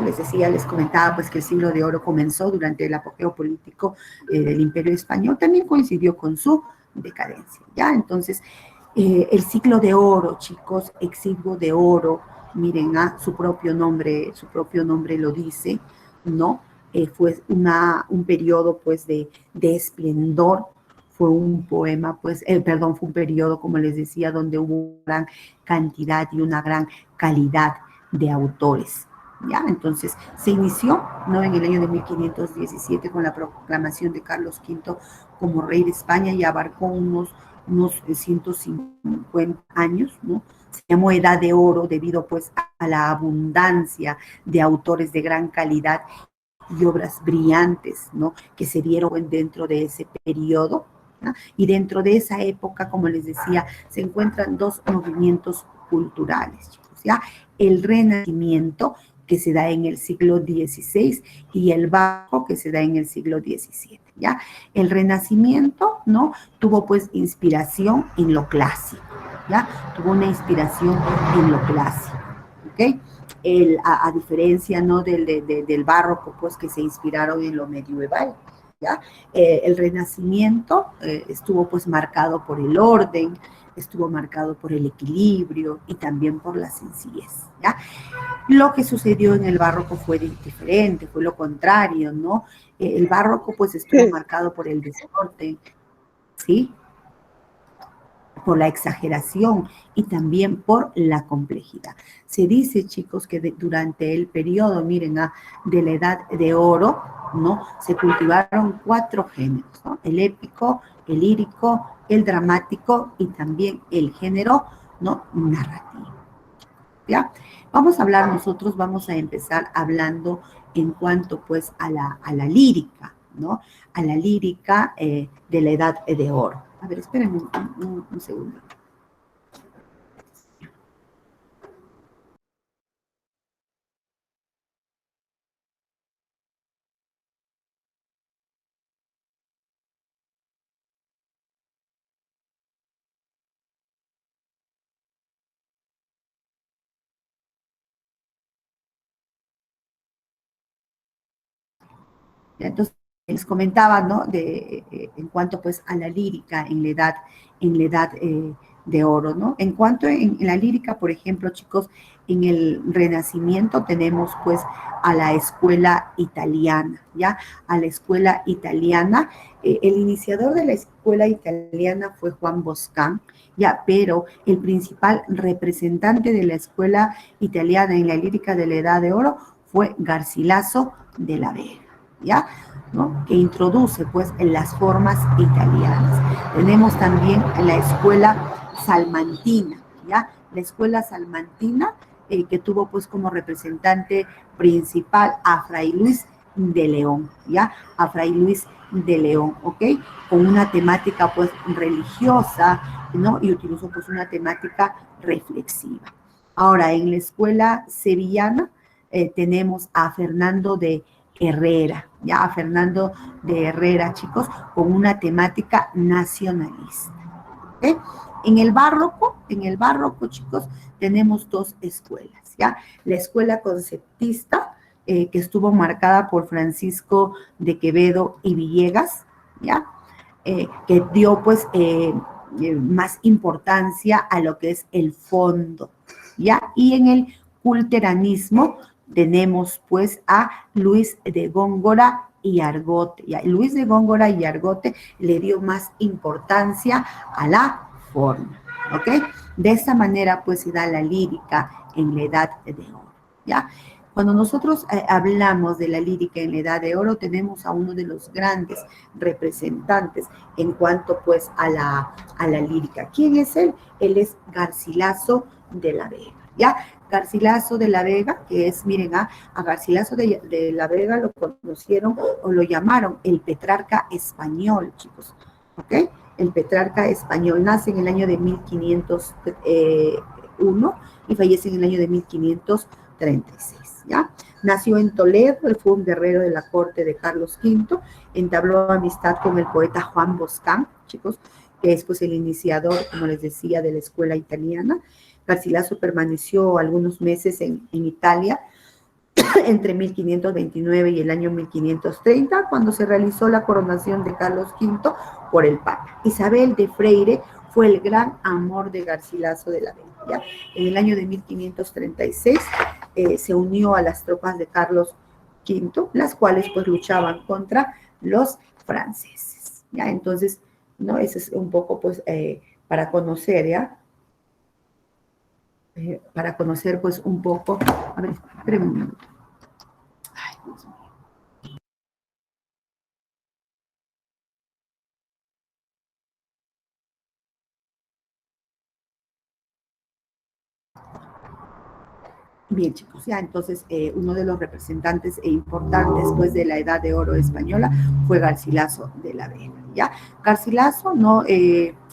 les decía, les comentaba pues que el siglo de oro comenzó durante el apogeo político del Imperio Español, también coincidió con su decadencia, ¿ya? Entonces, el siglo de oro, chicos, el siglo de oro, miren, su propio nombre lo dice, ¿no? Fue un periodo pues de esplendor, fue un poema, pues, perdón, fue un periodo, como les decía, donde hubo una gran cantidad y una gran calidad de autores, ¿ya? Entonces, se inició, ¿no?, en el año de 1517 con la proclamación de Carlos V como rey de España y abarcó unos 150 años, ¿no? Se llamó Edad de Oro debido pues a la abundancia de autores de gran calidad y obras brillantes, ¿no?, que se dieron dentro de ese periodo, ¿no? Y dentro de esa época, como les decía, se encuentran dos movimientos culturales, chicos, ¿ya? El Renacimiento, que se da en el siglo XVI, y el Barroco, que se da en el siglo XVII, ¿ya? El Renacimiento, ¿no?, tuvo pues inspiración en lo clásico, ¿ya? Tuvo una inspiración en lo clásico, ¿ok? A diferencia, ¿no?, del Barroco, pues, que se inspiraron en lo medieval, ¿ya? El Renacimiento estuvo pues marcado por el orden, estuvo marcado por el equilibrio y también por la sencillez, ¿ya? Lo que sucedió en el Barroco fue diferente, fue lo contrario, ¿no? El Barroco pues estuvo marcado por el desorden, ¿sí?, por la exageración y también por la complejidad. Se dice, chicos, que durante el periodo, miren, de la Edad de Oro, ¿no?, se cultivaron 4 géneros, ¿no? El épico, el lírico, el dramático y también el género, ¿no?, narrativo, ¿ya? Vamos a empezar hablando en cuanto pues a la lírica, ¿no? A la lírica de la Edad de Oro. A ver, espérenme un segundo. Entonces, les comentaba, ¿no?, en cuanto pues a la lírica en la edad de oro, ¿no? En cuanto en la lírica, por ejemplo, chicos, en el Renacimiento tenemos pues a la escuela italiana, ¿ya? A la escuela italiana. El iniciador de la escuela italiana fue Juan Boscán, ¿ya? Pero el principal representante de la escuela italiana en la lírica de la Edad de Oro fue Garcilaso de la Vega, ¿ya?, ¿no?, que introduce pues en las formas italianas. Tenemos también la escuela salmantina, ¿ya? La escuela salmantina que tuvo pues como representante principal a Fray Luis de León, ¿ya? A Fray Luis de León, ¿ok? Con una temática pues religiosa, ¿no? Y utilizó pues una temática reflexiva. Ahora, en la escuela sevillana tenemos a Fernando de Herrera, ya, a Fernando de Herrera, chicos, con una temática nacionalista. ¿Okay? En el barroco, chicos, tenemos dos escuelas, ¿ya? La escuela conceptista, que estuvo marcada por Francisco de Quevedo y Villegas, ¿ya? Que dio, pues, más importancia a lo que es el fondo, ¿ya? Y en el culteranismo tenemos, pues, a Luis de Góngora y Argote. ¿Ya? Luis de Góngora y Argote le dio más importancia a la forma, ¿ok? De esa manera, pues, se da la lírica en la Edad de Oro, ¿ya? Cuando nosotros hablamos de la lírica en la Edad de Oro, tenemos a uno de los grandes representantes en cuanto, pues, a la lírica. ¿Quién es él? Él es Garcilaso de la Vega, ¿ya? Garcilaso de la Vega, que es, miren, a Garcilaso de la Vega lo conocieron o lo llamaron el Petrarca español, chicos, ¿ok? El Petrarca español nace en el año de 1501 y fallece en el año de 1536, ¿ya? Nació en Toledo, fue un guerrero de la corte de Carlos V, entabló amistad con el poeta Juan Boscán, chicos, que es pues el iniciador, como les decía, de la escuela italiana. Garcilaso permaneció algunos meses en Italia entre 1529 y el año 1530, cuando se realizó la coronación de Carlos V por el Papa. Isabel de Freire fue el gran amor de Garcilaso de la Vega. ¿Ya? En el año de 1536 se unió a las tropas de Carlos V, las cuales pues luchaban contra los franceses. ¿Ya? Entonces, ¿no? Eso es un poco pues para conocer, ¿ya? Para conocer pues un poco, a ver, espérenme un minuto. Ay, Dios mío. Bien, chicos, ya entonces uno de los representantes e importantes pues, de la Edad de Oro española fue Garcilaso de la Vega. ¿Ya? Garcilaso no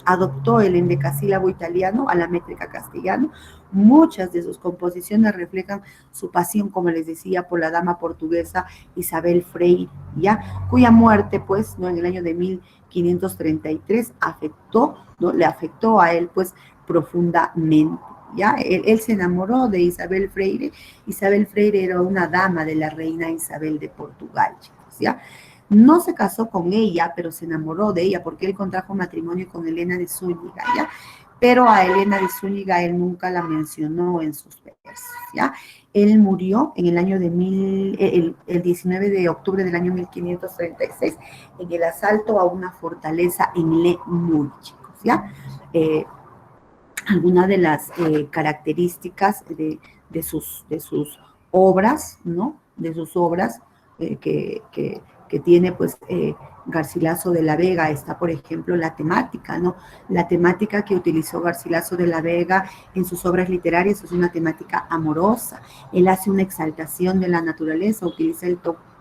adoptó el endecasílabo italiano a la métrica castellana. Muchas de sus composiciones reflejan su pasión, como les decía, por la dama portuguesa Isabel Freire, ¿ya? Cuya muerte, pues, ¿no? En el año de 1533 afectó, ¿no? Le afectó a él, pues, profundamente. ¿Ya? Él se enamoró de Isabel Freire. Isabel Freire era una dama de la reina Isabel de Portugal, chicos, ¿ya? No se casó con ella, pero se enamoró de ella porque él contrajo matrimonio con Elena de Zúñiga, ¿ya? Pero a Elena de Zúñiga él nunca la mencionó en sus versos, ¿ya? Él murió en el año de el 19 de octubre del año 1536 en el asalto a una fortaleza en Le Mans, chicos, ¿ya? Algunas de las características de sus obras, ¿no? De sus obras que tiene, pues, Garcilaso de la Vega. Está, por ejemplo, la temática, ¿no? La temática que utilizó Garcilaso de la Vega en sus obras literarias es una temática amorosa. Él hace una exaltación de la naturaleza, utiliza el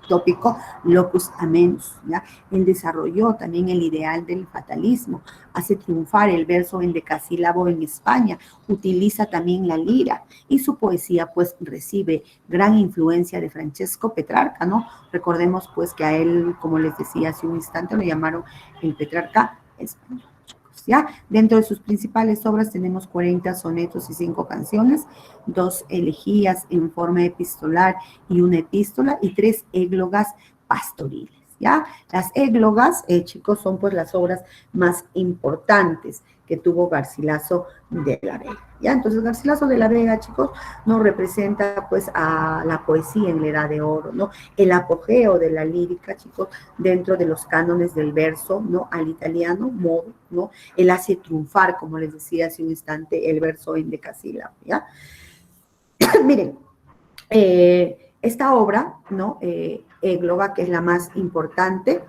tópico locus amenus, ¿ya? Él desarrolló también el ideal del fatalismo, hace triunfar el verso endecasílabo en España, utiliza también la lira y su poesía pues recibe gran influencia de Francesco Petrarca, ¿no? Recordemos pues que a él, como les decía hace un instante, lo llamaron el Petrarca español. ¿Ya? Dentro de sus principales obras tenemos 40 sonetos y 5 canciones, 2 elegías en forma epistolar y una epístola y 3 églogas pastoriles. ¿Ya? Las églogas, chicos, son pues las obras más importantes que tuvo Garcilaso de la Vega. ¿Ya? Entonces Garcilaso de la Vega, chicos, nos representa pues a la poesía en la Edad de Oro, ¿no? El apogeo de la lírica, chicos, dentro de los cánones del verso, ¿no? Al italiano, modo, ¿no? Él hace triunfar, como les decía hace un instante, el verso endecasílabo, ¿ya? Miren, esta obra, ¿no? Égloga, que es la más importante,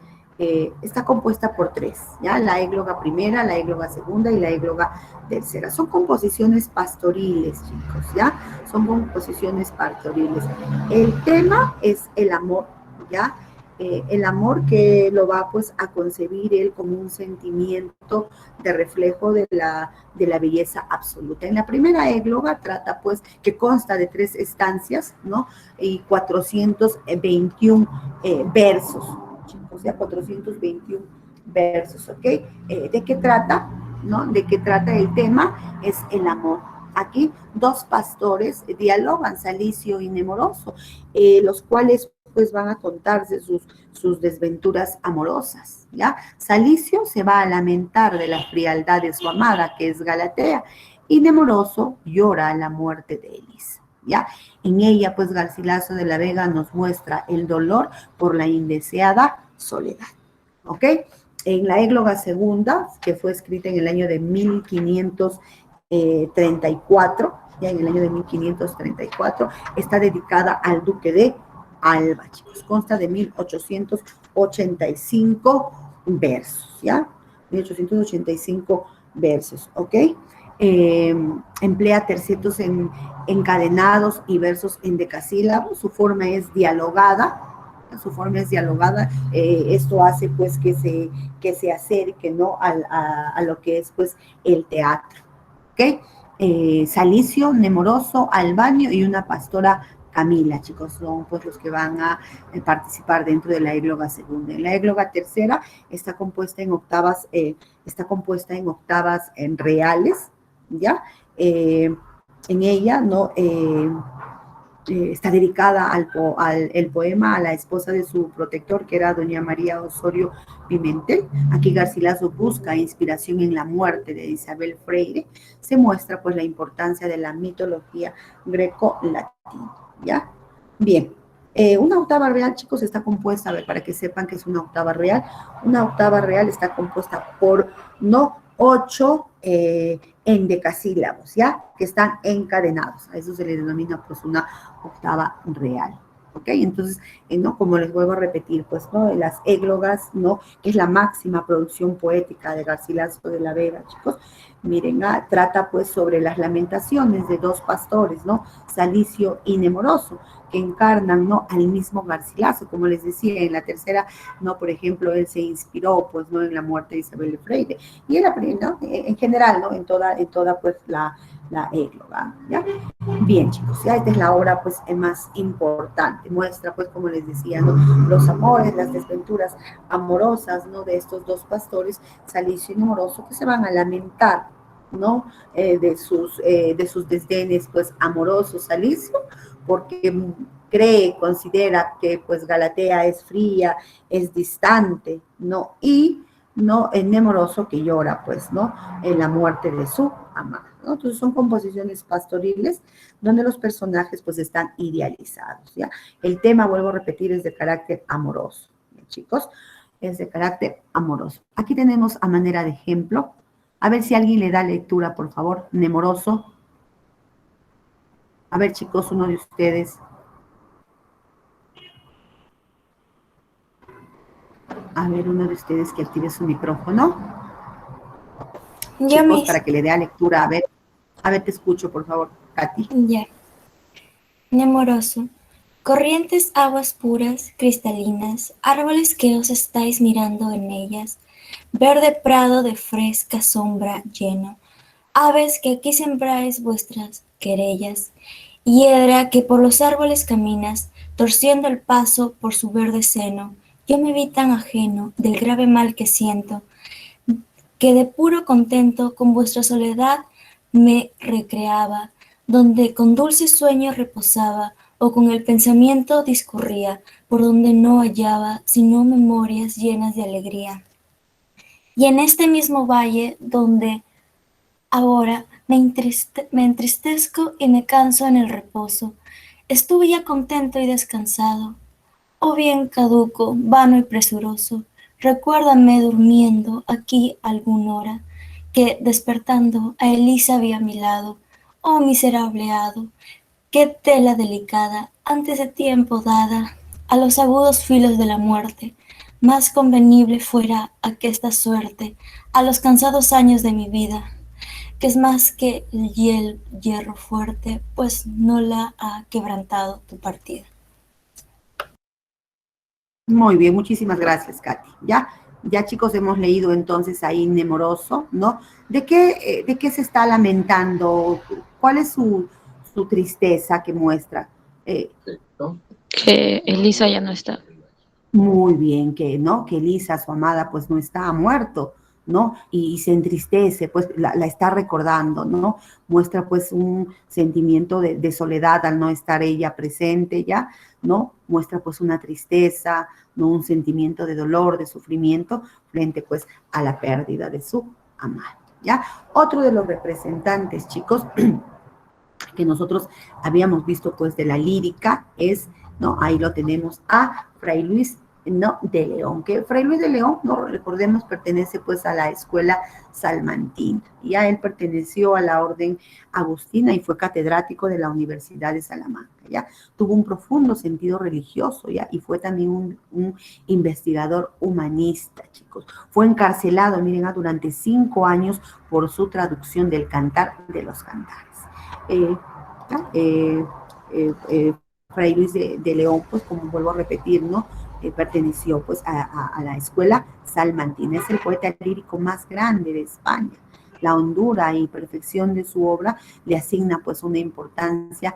está compuesta por 3, ¿ya? La égloga primera, la égloga segunda y la égloga tercera. Son composiciones pastoriles, chicos, ¿ya? Son composiciones pastoriles. El tema es el amor, ¿ya? El amor que lo va pues a concebir él como un sentimiento de reflejo de la belleza absoluta. En la primera égloga trata pues que consta de 3 estancias, ¿no? Y 421 versos, chicos, ya 421 versos, ¿ok? ¿De qué trata? ¿No? ¿De qué trata el tema? Es el amor. Aquí 2 pastores dialogan, Salicio y Nemoroso, los cuales pues van a contarse sus desventuras amorosas, ¿ya? Salicio se va a lamentar de la frialdad de su amada, que es Galatea, y Nemoroso llora la muerte de Elisa, ¿ya? En ella, pues, Garcilaso de la Vega nos muestra el dolor por la indeseada soledad, ¿ok? En la égloga segunda, que fue escrita en el año de 1534, ya en el año de 1534, está dedicada al duque de Alba, chicos. Consta de 1885 versos, ¿ya? 1885 versos, ¿ok? Emplea tercetos encadenados y versos en decasílabos. Su forma es dialogada. Esto hace pues que se acerque, ¿no? A lo que es pues el teatro, ¿ok? Salicio, Nemoroso, Albanio y una pastora Camila, chicos, son pues los que van a participar dentro de la égloga segunda. En la égloga tercera está compuesta en octavas reales, ¿ya? En ella, ¿no? está dedicada el poema a la esposa de su protector, que era doña María Osorio Pimentel. Aquí Garcilaso busca inspiración en la muerte de Isabel Freire. Se muestra pues la importancia de la mitología greco-latina, ¿ya? Bien, una octava real, chicos, está compuesta, a ver, para que sepan que es una octava real está compuesta por, no, 8 endecasílabos, ¿ya? Que están encadenados. A eso se le denomina pues una octava real. ¿Ok? Entonces, ¿no? Como les vuelvo a repetir, pues, ¿no? Las églogas, ¿no? Que es la máxima producción poética de Garcilaso de la Vega, chicos. Miren, trata pues sobre las lamentaciones de dos pastores, ¿no? Salicio y Nemoroso, que encarnan, ¿no? Al mismo Garcilaso, como les decía, en la tercera, ¿no? Por ejemplo, él se inspiró, pues, ¿no? En la muerte de Isabel de Freire. Y él, ¿no? En general, ¿no? En toda pues, la égloga, ¿ya? Bien, chicos, ya esta es la obra pues más importante, muestra pues como les decía, ¿no? Los amores, las desventuras amorosas, ¿no? De estos dos pastores, Salicio y Nemoroso, que se van a lamentar, ¿no? De sus desdenes pues amorosos, Salicio, porque considera que pues Galatea es fría, es distante, ¿no? Y no el Nemoroso que llora pues, ¿no? En la muerte de su amada, ¿no? Entonces son composiciones pastoriles donde los personajes pues están idealizados, ¿ya? El tema, vuelvo a repetir, es de carácter amoroso, ¿ya, chicos? Es de carácter amoroso. Aquí tenemos a manera de ejemplo, a ver si alguien le da lectura, por favor, Nemoroso. A ver, chicos, uno de ustedes. A ver, uno de ustedes que active su micrófono. Yo Chicos, mismo. para que le dé lectura. A ver, te escucho, por favor, Katy. Ya. Nemoroso. Corrientes aguas puras, cristalinas, árboles que os estáis mirando en ellas, verde prado de fresca sombra lleno, aves que aquí sembráis vuestras querellas, hiedra que por los árboles caminas, torciendo el paso por su verde seno, yo me vi tan ajeno del grave mal que siento, que de puro contento con vuestra soledad me recreaba, donde con dulce sueño reposaba, o con el pensamiento discurría, por donde no hallaba sino memorias llenas de alegría. Y en este mismo valle, donde ahora me entristezco y me canso en el reposo, estuve ya contento y descansado, o bien caduco, vano y presuroso, recuérdame durmiendo aquí alguna hora, que despertando a Elisa vi a mi lado, oh miserable hado, qué tela delicada, antes de tiempo dada, a los agudos filos de la muerte, más convenible fuera aquesta suerte, a los cansados años de mi vida, que es más que el hierro fuerte, pues no la ha quebrantado tu partida. Muy bien, muchísimas gracias, Katy. Ya chicos, hemos leído entonces ahí Nemoroso, ¿no? De qué se está lamentando? ¿Cuál es su tristeza que muestra? Eh, Que Elisa ya no está. Muy bien, que, ¿no? Que Elisa, su amada, pues no está muerto, ¿no? Y se entristece, pues la está recordando, ¿no? Muestra pues un sentimiento de soledad al no estar ella presente ya, ¿no? Muestra pues una tristeza, ¿no? Un sentimiento de dolor, de sufrimiento frente pues a la pérdida de su amada, ¿ya? Otro de los representantes, chicos, que nosotros habíamos visto pues de la lírica es, ¿no? Ahí lo tenemos a Fray Luis, ¿no? De León, que Fray Luis de León, ¿no? Recordemos, pertenece pues a la escuela salmantina. Ya él perteneció a la orden agustina y fue catedrático de la Universidad de Salamanca, ¿ya? Tuvo un profundo sentido religioso, ¿ya? Y fue también un investigador humanista, chicos. Fue encarcelado, miren, durante 5 años por su traducción del Cantar de los Cantares. Eh, Fray Luis de León, pues como vuelvo a repetir, ¿no? Perteneció pues a la escuela salmantina, es el poeta lírico más grande de España. La hondura y perfección de su obra le asigna pues una importancia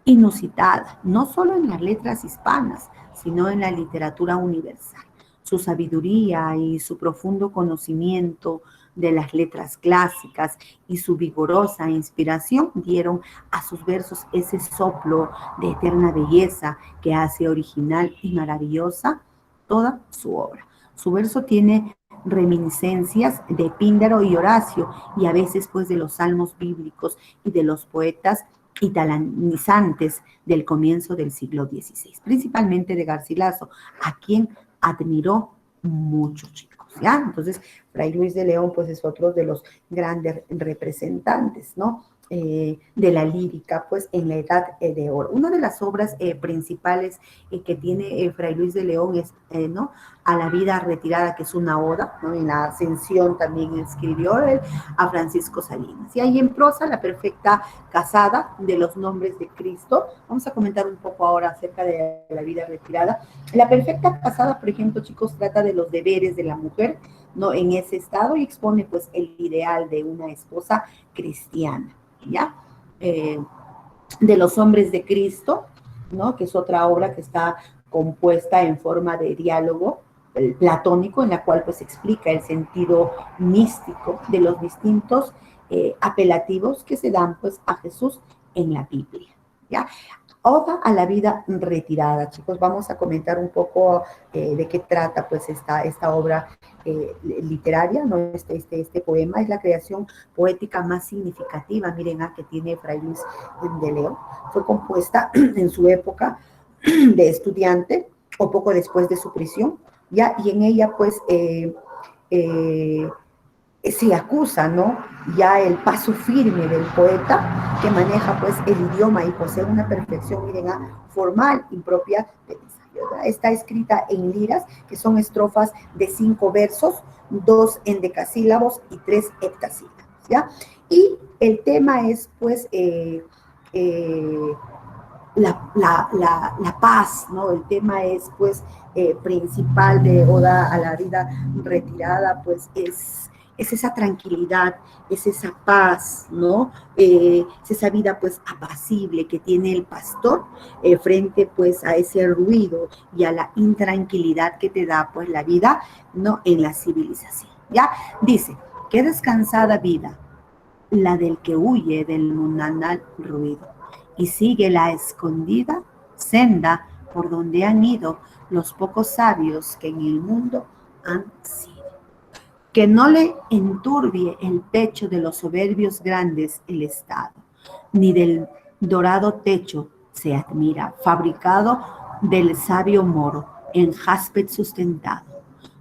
inusitada, no solo en las letras hispanas, sino en la literatura universal. Su sabiduría y su profundo conocimiento de las letras clásicas y su vigorosa inspiración dieron a sus versos ese soplo de eterna belleza que hace original y maravillosa toda su obra. Su verso tiene reminiscencias de Píndaro y Horacio y a veces pues de los salmos bíblicos y de los poetas italanizantes del comienzo del siglo XVI, principalmente de Garcilaso, a quien admiró mucho, chicos, ¿ya? Entonces, Fray Luis de León, pues es otro de los grandes representantes, ¿no? De la lírica, pues en la Edad de Oro. Una de las obras principales que tiene Fray Luis de León es, ¿no? A la vida retirada, que es una oda, ¿no? En la Ascensión también escribió él a Francisco Salinas. Y ahí en prosa, La Perfecta Casada, de los Nombres de Cristo. Vamos a comentar un poco ahora acerca de la vida retirada. La Perfecta Casada, por ejemplo, chicos, trata de los deberes de la mujer, ¿no? En ese estado, y expone pues el ideal de una esposa cristiana, ¿ya? De los Hombres de Cristo, ¿no? Que es otra obra que está compuesta en forma de diálogo platónico, en la cual pues explica el sentido místico de los distintos apelativos que se dan pues a Jesús en la Biblia, ¿ya? Oda a la vida retirada, chicos. Vamos a comentar un poco de qué trata pues esta obra literaria, ¿no? Este poema es la creación poética más significativa, miren, que tiene Fray Luis de León. Fue compuesta en su época de estudiante o poco después de su prisión, ¿ya? Y en ella pues se acusa, ¿no? Ya el paso firme del poeta que maneja pues el idioma y posee una perfección, miren, formal y propia del ensayo. Está escrita en liras, que son estrofas de 5 versos, 2 endecasílabos y 3 heptasílabos, ¿ya? Y el tema es pues la paz, ¿no? El tema es pues principal de Oda a la vida retirada, pues es esa tranquilidad, es esa paz, ¿no? Es esa vida pues apacible que tiene el pastor frente pues a ese ruido y a la intranquilidad que te da pues la vida, ¿no? En la civilización, ¿ya? Dice, qué descansada vida, la del que huye del mundanal ruido y sigue la escondida senda por donde han ido los pocos sabios que en el mundo han sido. Que no le enturbie el pecho de los soberbios grandes el Estado, ni del dorado techo se admira, fabricado del sabio moro, en jaspe sustentado.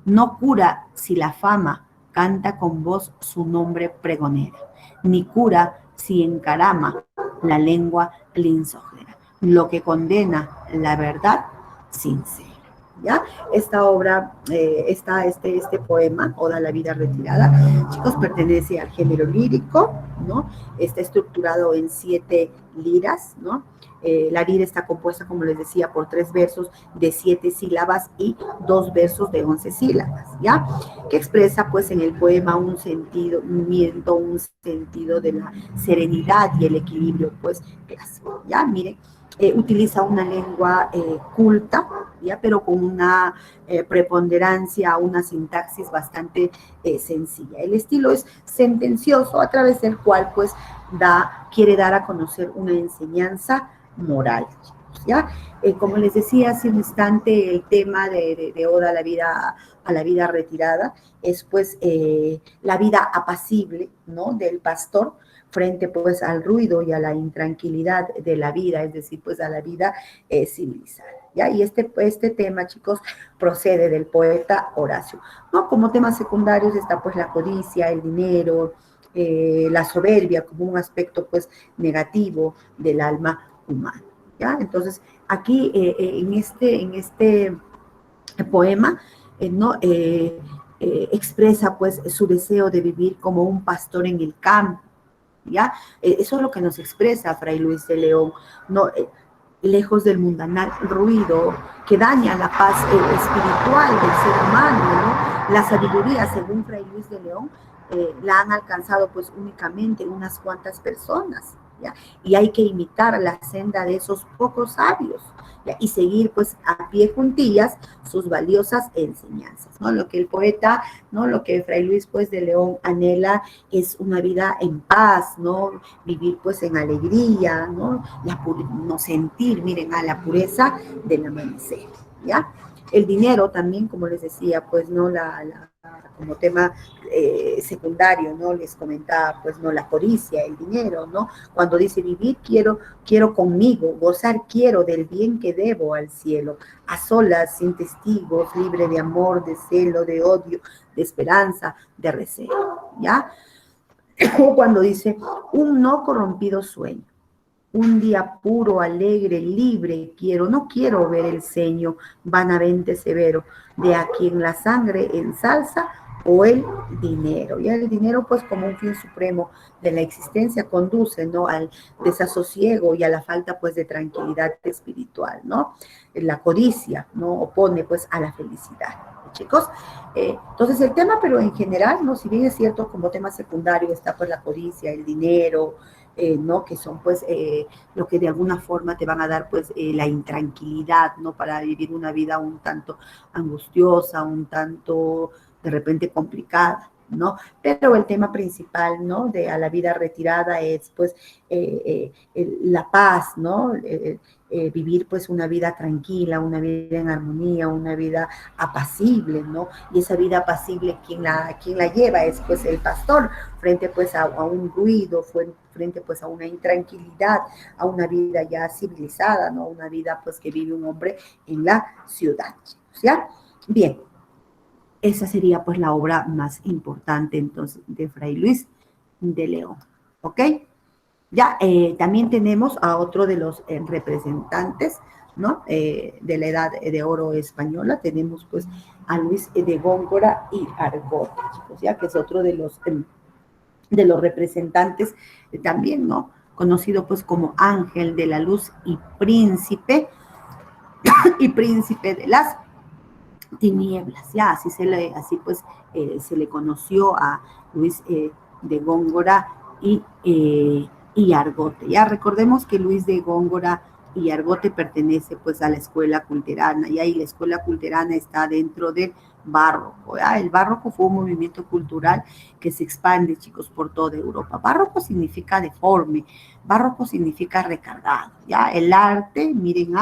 No cura si la fama canta con voz su nombre pregonera, ni cura si encarama la lengua lisonjera, lo que condena la verdad sincera. ¿Ya? Esta obra, este poema, Oda a la vida retirada, chicos, pertenece al género lírico, ¿no? Está estructurado en 7 liras, ¿no? La lira está compuesta, como les decía, por 3 versos de 7 sílabas y 2 versos de 11 sílabas, ¿ya? Que expresa, pues, en el poema un sentido de la serenidad y el equilibrio, pues, clásico, ¿ya? Miren, utiliza una lengua culta, ¿ya? Pero con una preponderancia, una sintaxis bastante sencilla. El estilo es sentencioso, a través del cual pues quiere dar a conocer una enseñanza moral, ¿ya? Como les decía hace un instante, el tema de Oda a la vida retirada es pues la vida apacible, ¿no? Del pastor frente pues al ruido y a la intranquilidad de la vida, es decir, pues a la vida civilizada, ¿ya? Y este tema, chicos, procede del poeta Horacio, ¿no? Como temas secundarios está pues la codicia, el dinero, la soberbia como un aspecto pues negativo del alma humana, ¿ya? Entonces, aquí en este poema, ¿no? Expresa pues su deseo de vivir como un pastor en el campo, ¿ya? Eso es lo que nos expresa Fray Luis de León, ¿no? Lejos del mundanal ruido que daña la paz espiritual del ser humano, ¿no? La sabiduría, según Fray Luis de León, la han alcanzado pues únicamente unas cuantas personas, ¿ya? Y hay que imitar la senda de esos pocos sabios, ¿ya? Y seguir pues a pie juntillas sus valiosas enseñanzas, ¿no? Lo que el poeta, ¿no? Lo que Fray Luis pues de León anhela es una vida en paz, ¿no? Vivir pues en alegría, ¿no? No sentir, miren, a la pureza del amanecer, ¿ya? El dinero también, como les decía, pues no como tema secundario, ¿no? Les comentaba, pues no, la codicia, el dinero, ¿no? Cuando dice vivir quiero conmigo, gozar quiero del bien que debo al cielo, a solas, sin testigos, libre de amor, de celo, de odio, de esperanza, de recelo, ¿ya? O cuando dice un no corrompido sueño, un día puro, alegre, libre quiero, no quiero ver el ceño vanamente severo de a quien la sangre ensalza o el dinero. Y el dinero, pues, como un fin supremo de la existencia, conduce, ¿no? Al desasosiego y a la falta, pues, de tranquilidad espiritual, ¿no? La codicia, ¿no? Opone, pues, a la felicidad. Chicos, entonces el tema, pero en general, ¿no? Si bien es cierto, como tema secundario está, pues, la codicia, el dinero, ¿no? Que son pues lo que de alguna forma te van a dar pues la intranquilidad, ¿no? Para vivir una vida un tanto angustiosa, un tanto de repente complicada, ¿no? Pero el tema principal, ¿no? De a la vida retirada es pues la paz, ¿no? Vivir pues una vida tranquila, una vida en armonía, una vida apacible, ¿no? Y esa vida apacible, quien la lleva es pues el pastor, frente pues a un ruido, frente pues a una intranquilidad, a una vida ya civilizada, ¿no? Una vida pues que vive un hombre en la ciudad, ¿ya? Bien, esa sería pues la obra más importante entonces de Fray Luis de León, ¿ok? Ya, también tenemos a otro de los representantes, ¿no? De la Edad de Oro española, tenemos pues a Luis de Góngora y Argote, chicos, ya que es otro de los representantes también, ¿no? Conocido pues como ángel de la luz y príncipe de las tinieblas, ya, así pues se le conoció a Luis de Góngora y Argote. Ya recordemos que Luis de Góngora y Argote pertenece pues a la escuela culterana, y ahí la escuela culterana está dentro del barroco. ¿Ya? El barroco fue un movimiento cultural que se expande, chicos, por toda Europa. Barroco significa deforme, barroco significa recargado. ¿Ya? El arte, miren,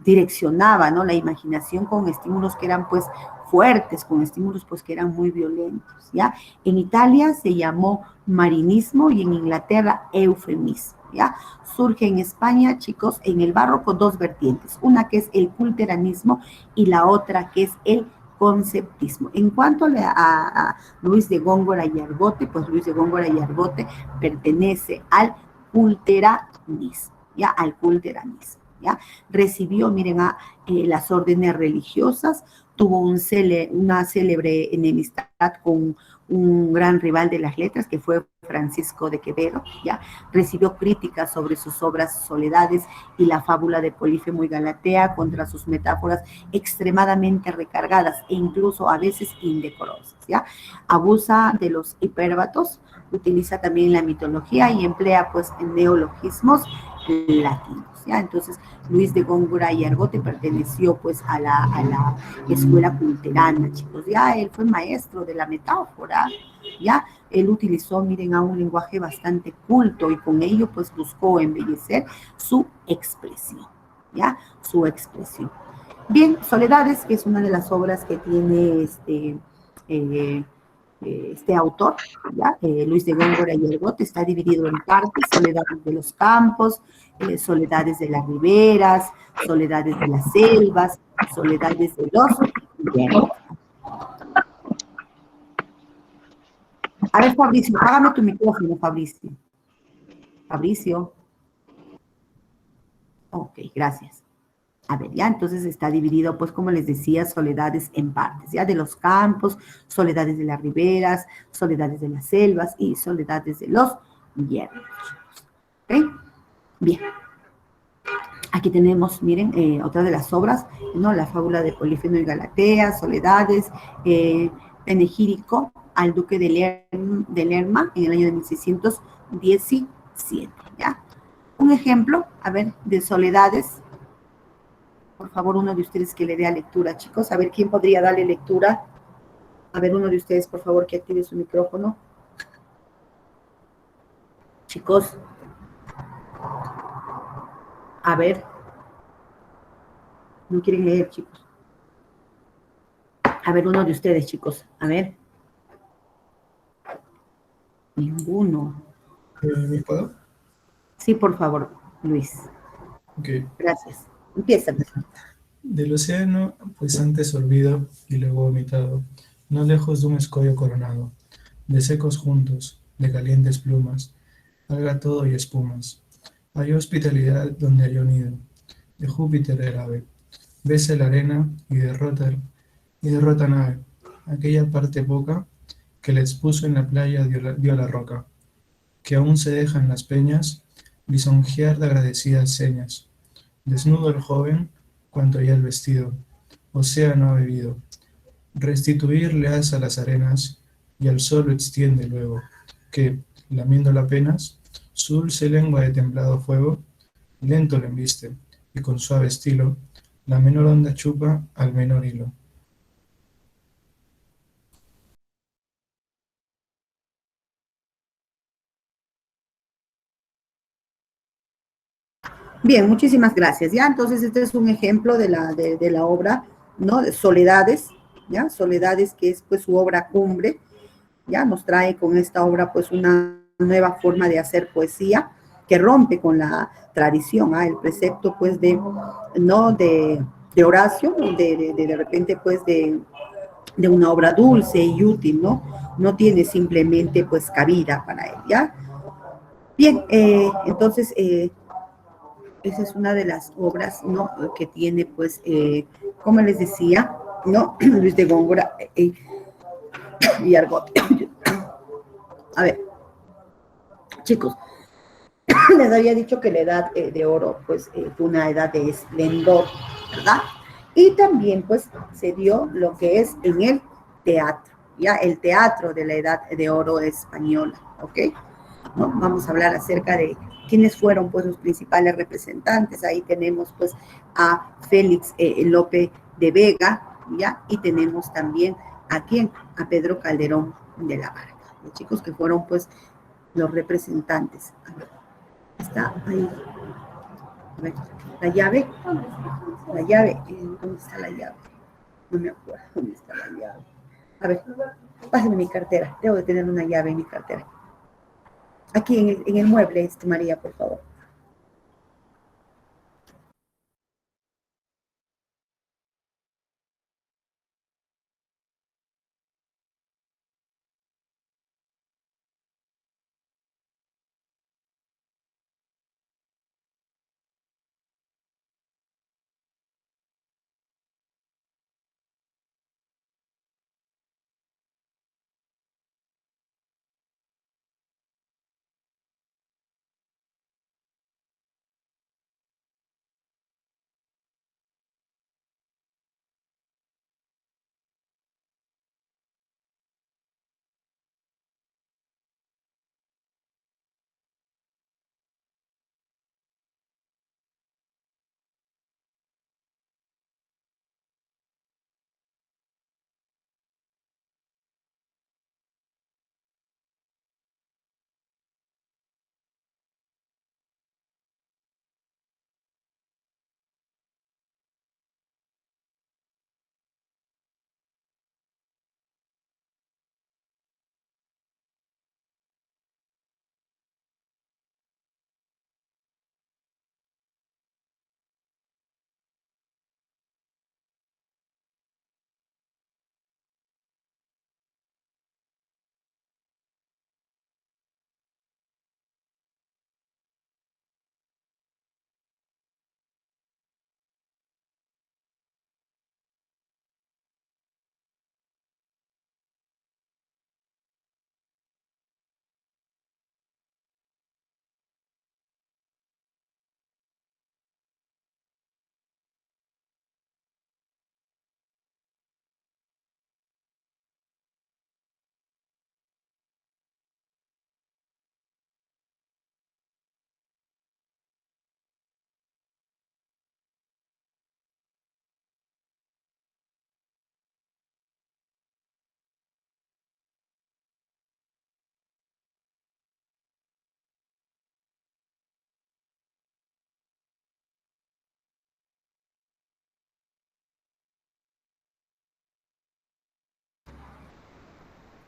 direccionaba, ¿no? La imaginación con estímulos que eran pues fuertes, con estímulos pues que eran muy violentos, ¿ya? En Italia se llamó marinismo y en Inglaterra eufemismo, ¿ya? Surge en España, chicos, en el barroco dos vertientes, una que es el culteranismo y la otra que es el conceptismo. En cuanto a Luis de Góngora y Argote, pues Luis de Góngora y Argote pertenece al culteranismo, ¿ya? Al culteranismo. ¿Ya? Recibió, miren, las órdenes religiosas, tuvo una célebre enemistad con un gran rival de las letras, que fue Francisco de Quevedo, ¿ya? Recibió críticas sobre sus obras Soledades y la fábula de Polífemo y Galatea contra sus metáforas extremadamente recargadas e incluso a veces indecorosas, ¿ya? Abusa de los hipérbatos, utiliza también la mitología y emplea, pues, neologismos latinos, ¿ya? Entonces, Luis de Góngora y Argote perteneció, pues, a la escuela culterana, chicos, ya, él fue maestro de la metáfora, ya, él utilizó, miren, a un lenguaje bastante culto y con ello, pues, buscó embellecer su expresión, ya, su expresión. Bien, Soledades, que es una de las obras que tiene este autor, ¿ya? Luis de Góngora y Argote, está dividido en partes: Soledades de los campos, Soledades de las riberas, Soledades de las selvas, Soledades de los inviernos. A ver, Fabricio, apágame tu micrófono, Fabricio. Fabricio. Ok, gracias. A ver, ya, entonces está dividido, pues, como les decía, Soledades en partes, ya, de los campos, Soledades de las riberas, Soledades de las selvas y Soledades de los inviernos. ¿Ok? Bien. Aquí tenemos, miren, otra de las obras, ¿no? La fábula de Polífemo y Galatea, Soledades, Panegírico, al duque de Lerma en el año de 1617, ¿ya? Un ejemplo, a ver, de soledades. Por favor, uno de ustedes que le dé a lectura, chicos. A ver, ¿quién podría darle lectura? A ver, uno de ustedes, por favor, que active su micrófono. Chicos. A ver. No quieren leer, chicos. A ver, uno de ustedes, chicos. A ver. Ninguno. ¿Me puedo? Sí, por favor, Luis. Ok. Gracias. Empieza. Del océano, pues antes olvido y luego vomitado, no lejos de un escollo coronado, de secos juntos, de calientes plumas, alga todo y espumas. Hay hospitalidad donde hay nido, de Júpiter el ave, besa la arena y derrota nave, aquella parte poca que le expuso en la playa dio la roca, que aún se deja en las peñas lisonjear de agradecidas señas. Desnudo el joven, cuanto ya el vestido, océano ha bebido. Restituir le alza las arenas y al sol lo extiende luego, que, lamiéndola apenas, su dulce lengua de templado fuego, lento lo embiste, y con suave estilo, la menor onda chupa al menor hilo. Bien, muchísimas gracias. Ya, entonces este es un ejemplo de la obra, ¿no? De Soledades, ¿ya? Soledades, que es pues su obra cumbre, ¿ya? Nos trae con esta obra pues una nueva forma de hacer poesía que rompe con la tradición, ¿ah? El precepto pues ¿no? De Horacio, de repente pues de una obra dulce y útil, ¿no? No tiene simplemente pues cabida para él, ¿ya? Bien, entonces esa es una de las obras, ¿no? Que tiene, pues, como les decía, ¿no? Luis de Góngora y Argot. A ver, chicos, les había dicho que la edad de oro, pues, fue una edad de esplendor, ¿verdad? Y también, pues, se dio lo que es en el teatro, ¿ya? El teatro de la edad de oro española, ¿ok? ¿No? Vamos a hablar acerca de quiénes fueron pues los principales representantes. Ahí tenemos pues a Félix Lope de Vega, ¿ya? Y tenemos también a quién, a Pedro Calderón de la Barca, los chicos que fueron pues los representantes. A ver, está ahí. A ver, la llave, ¿dónde está la llave? No me acuerdo dónde está la llave. A ver, pásame mi cartera, debo de tener una llave en mi cartera. Aquí en el mueble, María, por favor.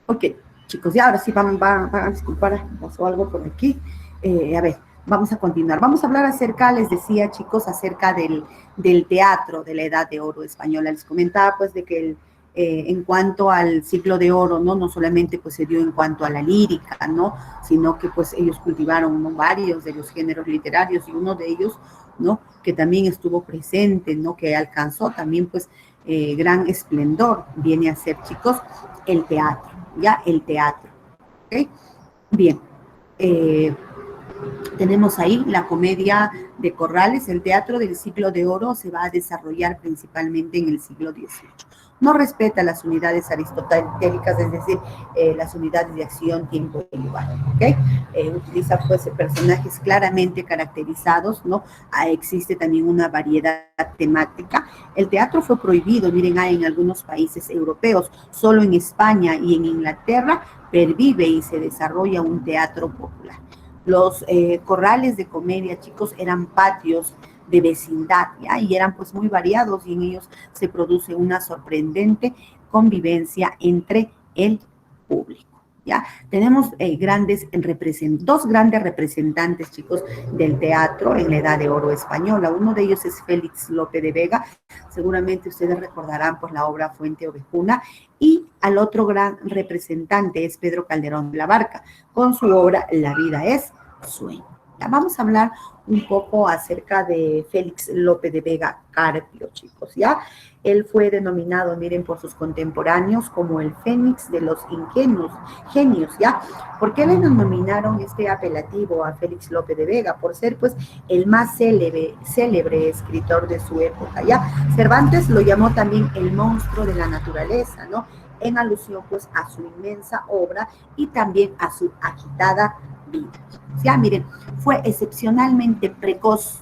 Ok, chicos, ya ahora sí van a disculpar, pasó algo por aquí. A ver, vamos a continuar. Vamos a hablar acerca, les decía, chicos, acerca del teatro de la Edad de Oro española. Les comentaba, pues, de que en cuanto al siglo de oro, ¿no? No solamente, pues, se dio en cuanto a la lírica, ¿no? Sino que, pues, ellos cultivaron, ¿no? Varios de los géneros literarios y uno de ellos, ¿no? Que también estuvo presente, ¿no? Que alcanzó también, pues, gran esplendor, viene a ser, chicos, el teatro. Ya el teatro. ¿Okay? Bien, tenemos ahí la comedia de Corrales. El teatro del siglo de oro se va a desarrollar principalmente en el siglo XVIII. No respeta las unidades aristotélicas, es decir, las unidades de acción, tiempo y lugar. ¿Okay? Utiliza pues personajes claramente caracterizados, ¿no? Existe también una variedad temática. El teatro fue prohibido, miren, en algunos países europeos, solo en España y en Inglaterra pervive y se desarrolla un teatro popular. Los corrales de comedia, chicos, eran patios de vecindad, ¿ya? Y eran pues muy variados y en ellos se produce una sorprendente convivencia entre el público, ¿ya? Tenemos dos grandes representantes, chicos, del teatro en la Edad de Oro española. Uno de ellos es Félix Lope de Vega, seguramente ustedes recordarán pues la obra Fuente Ovejuna, y al otro gran representante es Pedro Calderón de la Barca, con su obra La vida es sueño. Ya vamos a hablar un poco acerca de Félix Lope de Vega Carpio, chicos, ¿ya? Él fue denominado, miren, por sus contemporáneos como el Fénix de los genios, ¿ya? ¿Por qué le denominaron este apelativo a Félix Lope de Vega? Por ser, pues, el más célebre escritor de su época, ¿ya? Cervantes lo llamó también el monstruo de la naturaleza, ¿no? En alusión, pues, a su inmensa obra y también a su agitada vida. Ya, miren, fue excepcionalmente precoz.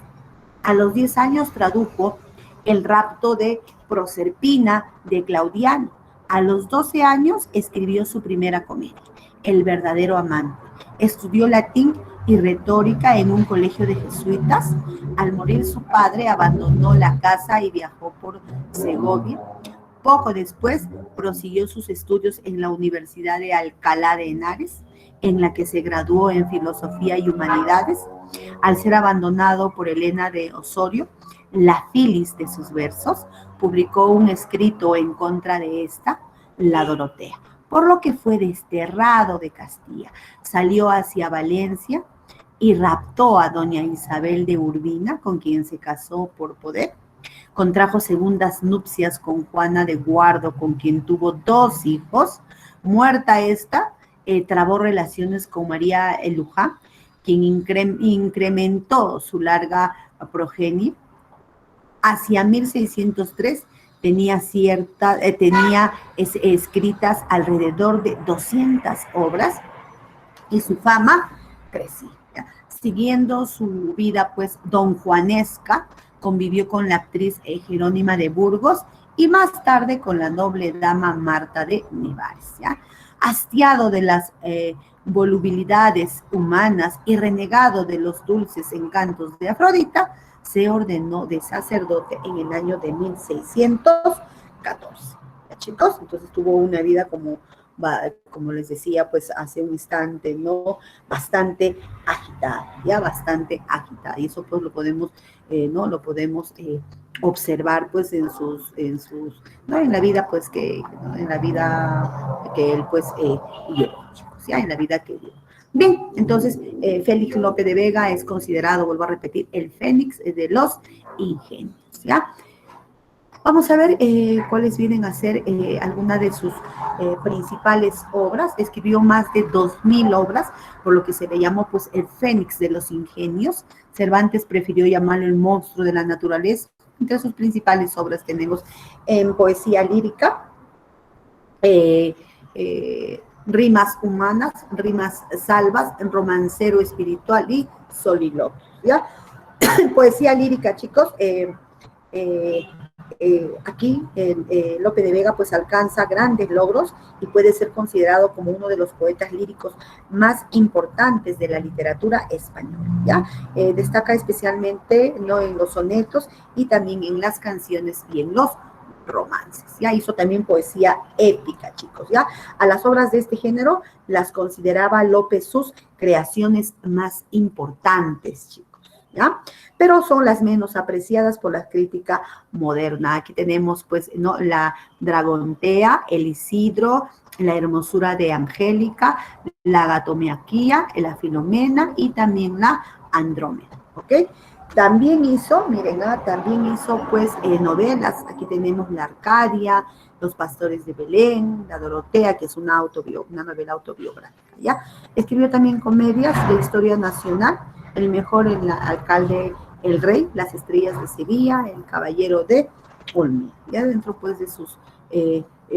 A los 10 años tradujo El rapto de Proserpina de Claudiano. A los 12 años escribió su primera comedia, El verdadero amante. Estudió latín y retórica en un colegio de jesuitas. Al morir su padre, abandonó la casa y viajó por Segovia. Poco después, prosiguió sus estudios en la Universidad de Alcalá de Henares, en la que se graduó en Filosofía y Humanidades. Al ser abandonado por Elena de Osorio, la filis de sus versos, publicó un escrito en contra de esta, La Dorotea, por lo que fue desterrado de Castilla. Salió hacia Valencia y raptó a doña Isabel de Urbina, con quien se casó por poder. Contrajo segundas nupcias con Juana de Guardo, con quien tuvo 2 hijos. Muerta esta, trabó relaciones con María Luján, quien incrementó su larga progenie. Hacia 1603 tenía escritas alrededor de 200 obras y su fama crecía. Siguiendo su vida, pues, donjuanesca, convivió con la actriz Jerónima de Burgos y más tarde con la noble dama Marta de Nevares, ¿ya? Hastiado de las volubilidades humanas y renegado de los dulces encantos de Afrodita, se ordenó de sacerdote en el año de 1614. ¿Ya, chicos? Entonces tuvo una vida como les decía, pues hace un instante, ¿no? Bastante agitada, ya bastante agitada. Y eso pues lo podemos, ¿no? Lo podemos observar pues en ¿no? En la vida pues ¿no? En la vida que él pues llevó, chicos, ya en la vida que llevó. Bien, entonces Félix Lope de Vega es considerado, vuelvo a repetir, el Fénix de los ingenios, ¿ya? Vamos a ver cuáles vienen a ser algunas de sus principales obras. Escribió más de 2000 obras, por lo que se le llamó pues el Fénix de los ingenios. Cervantes prefirió llamarlo el monstruo de la naturaleza. Entre sus principales obras tenemos en poesía lírica, rimas humanas, rimas salvas, romancero espiritual y soliloquio, ¿ya? Poesía lírica, chicos, aquí Lope de Vega pues alcanza grandes logros y puede ser considerado como uno de los poetas líricos más importantes de la literatura española, ¿ya? Destaca especialmente, ¿no? En los sonetos y también en las canciones y en los romances. Ya hizo también poesía épica, chicos, ya. A las obras de este género las consideraba Lope sus creaciones más importantes, chicos, ¿ya? Pero son las menos apreciadas por la crítica moderna. Aquí tenemos, pues, ¿no?, la Dragontea, el Isidro, la hermosura de Angélica, la Gatomiaquía, la Filomena y también la Andrómeda, ¿ok? También hizo, miren, también hizo, pues, novelas. Aquí tenemos la Arcadia, Los Pastores de Belén, la Dorotea, que es una novela autobiográfica, ¿ya? Escribió también comedias de historia nacional, El mejor, el alcalde, el rey, Las estrellas de Sevilla, El caballero de Olmedo, ya dentro, pues, de sus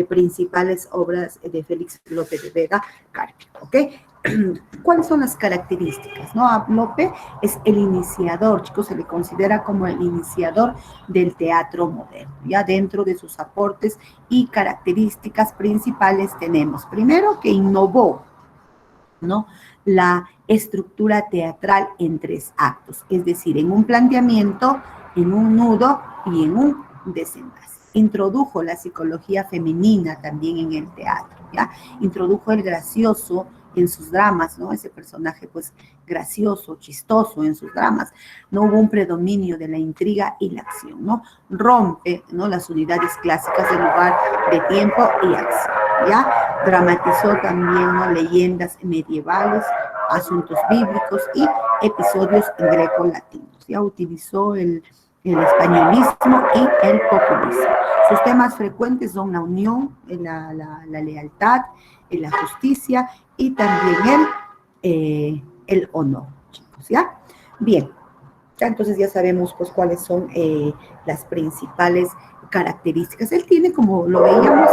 principales obras de Félix Lope de Vega Carpio, ¿ok? ¿Cuáles son las características? ¿No? A Lope es el iniciador, chicos, se le considera como el iniciador del teatro moderno. Ya dentro de sus aportes y características principales tenemos, primero, que innovó, ¿no?, la estructura teatral en 3 actos, es decir, en un planteamiento, en un nudo y en un desenlace. Introdujo la psicología femenina también en el teatro, ¿ya? Introdujo el gracioso en sus dramas, ¿no? Ese personaje, pues, gracioso, chistoso en sus dramas. No hubo un predominio de la intriga y la acción, ¿no? Rompe, ¿no?, las unidades clásicas de lugar, de tiempo y acción, ¿ya? Dramatizó también, ¿no?, leyendas medievales, asuntos bíblicos y episodios greco-latinos. Ya utilizó el españolismo y el populismo. Sus temas frecuentes son la unión, la lealtad, la justicia y también el honor, chicos, ¿ya? Bien, ya entonces ya sabemos, pues, cuáles son las principales características. Él tiene, como lo veíamos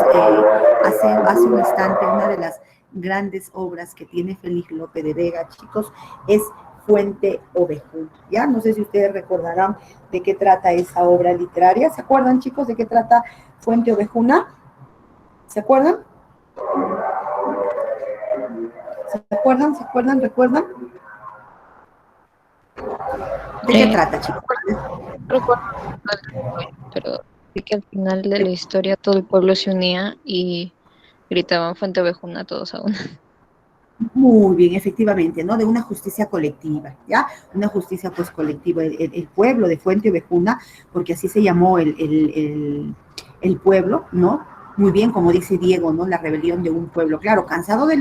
hace un instante, una de las grandes obras que tiene Félix Lope de Vega, chicos, es Fuente Ovejuna, ¿ya? No sé si ustedes recordarán de qué trata esa obra literaria. ¿Se acuerdan, chicos, de qué trata Fuente Ovejuna? ¿Se acuerdan? ¿Se acuerdan? ¿Se acuerdan? ¿Recuerdan? ¿De qué trata, chicos? Recuerdo, pero sí que al final de la historia todo el pueblo se unía y gritaban Fuente Ovejuna todos a una. Muy bien, efectivamente, ¿no? De una justicia colectiva, ¿ya? Una justicia, pues, colectiva. El pueblo de Fuente Ovejuna, porque así se llamó el pueblo, ¿no? Muy bien, como dice Diego, ¿no? La rebelión de un pueblo. Claro, cansado de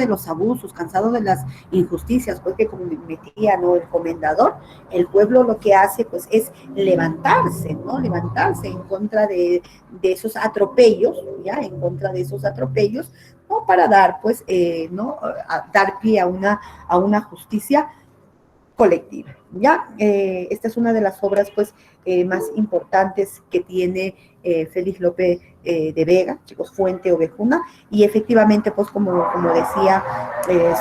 los abusos, cansado de las injusticias, pues, que cometía, ¿no?, el comendador, el pueblo lo que hace, pues, es levantarse, ¿no? Levantarse en contra de esos atropellos, ¿ya? En contra de esos atropellos, ¿no? Para dar, pues, ¿no?, a dar pie a una justicia colectiva, ¿ya? Esta es una de las obras, pues, más importantes que tiene Félix Lope de Vega, chicos, Fuente Ovejuna, y efectivamente, pues, como decía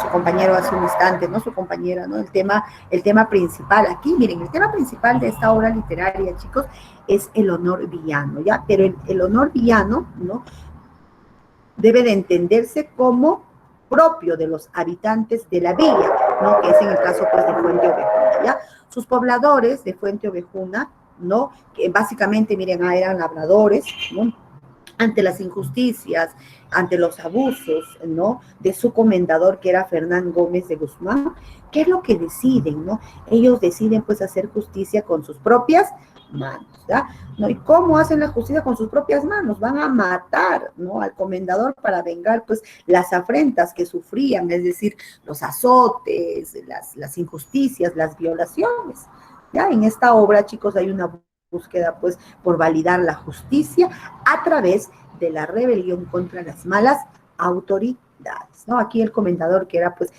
su compañero hace un instante, ¿no?, su compañera, ¿no?, el tema principal aquí, miren, el tema principal de esta obra literaria, chicos, es el honor villano, ¿ya? Pero el honor villano, ¿no?, debe de entenderse como propio de los habitantes de la villa, ¿no?, que es en el caso, pues, de Fuente Ovejuna, ¿ya? Sus pobladores de Fuente Ovejuna, ¿no?, que básicamente, miren, eran labradores, ¿no?, ante las injusticias, ante los abusos, ¿no?, de su comendador, que era Fernán Gómez de Guzmán. ¿Qué es lo que deciden, no? Ellos deciden, pues, hacer justicia con sus propias manos, ¿ya? ¿No? ¿Y cómo hacen la justicia con sus propias manos? Van a matar, ¿no?, al comendador para vengar, pues, las afrentas que sufrían, es decir, los azotes, las injusticias, las violaciones, ¿ya? En esta obra, chicos, hay una búsqueda, pues, por validar la justicia a través de la rebelión contra las malas autoridades, ¿no? Aquí el comendador, que era, pues,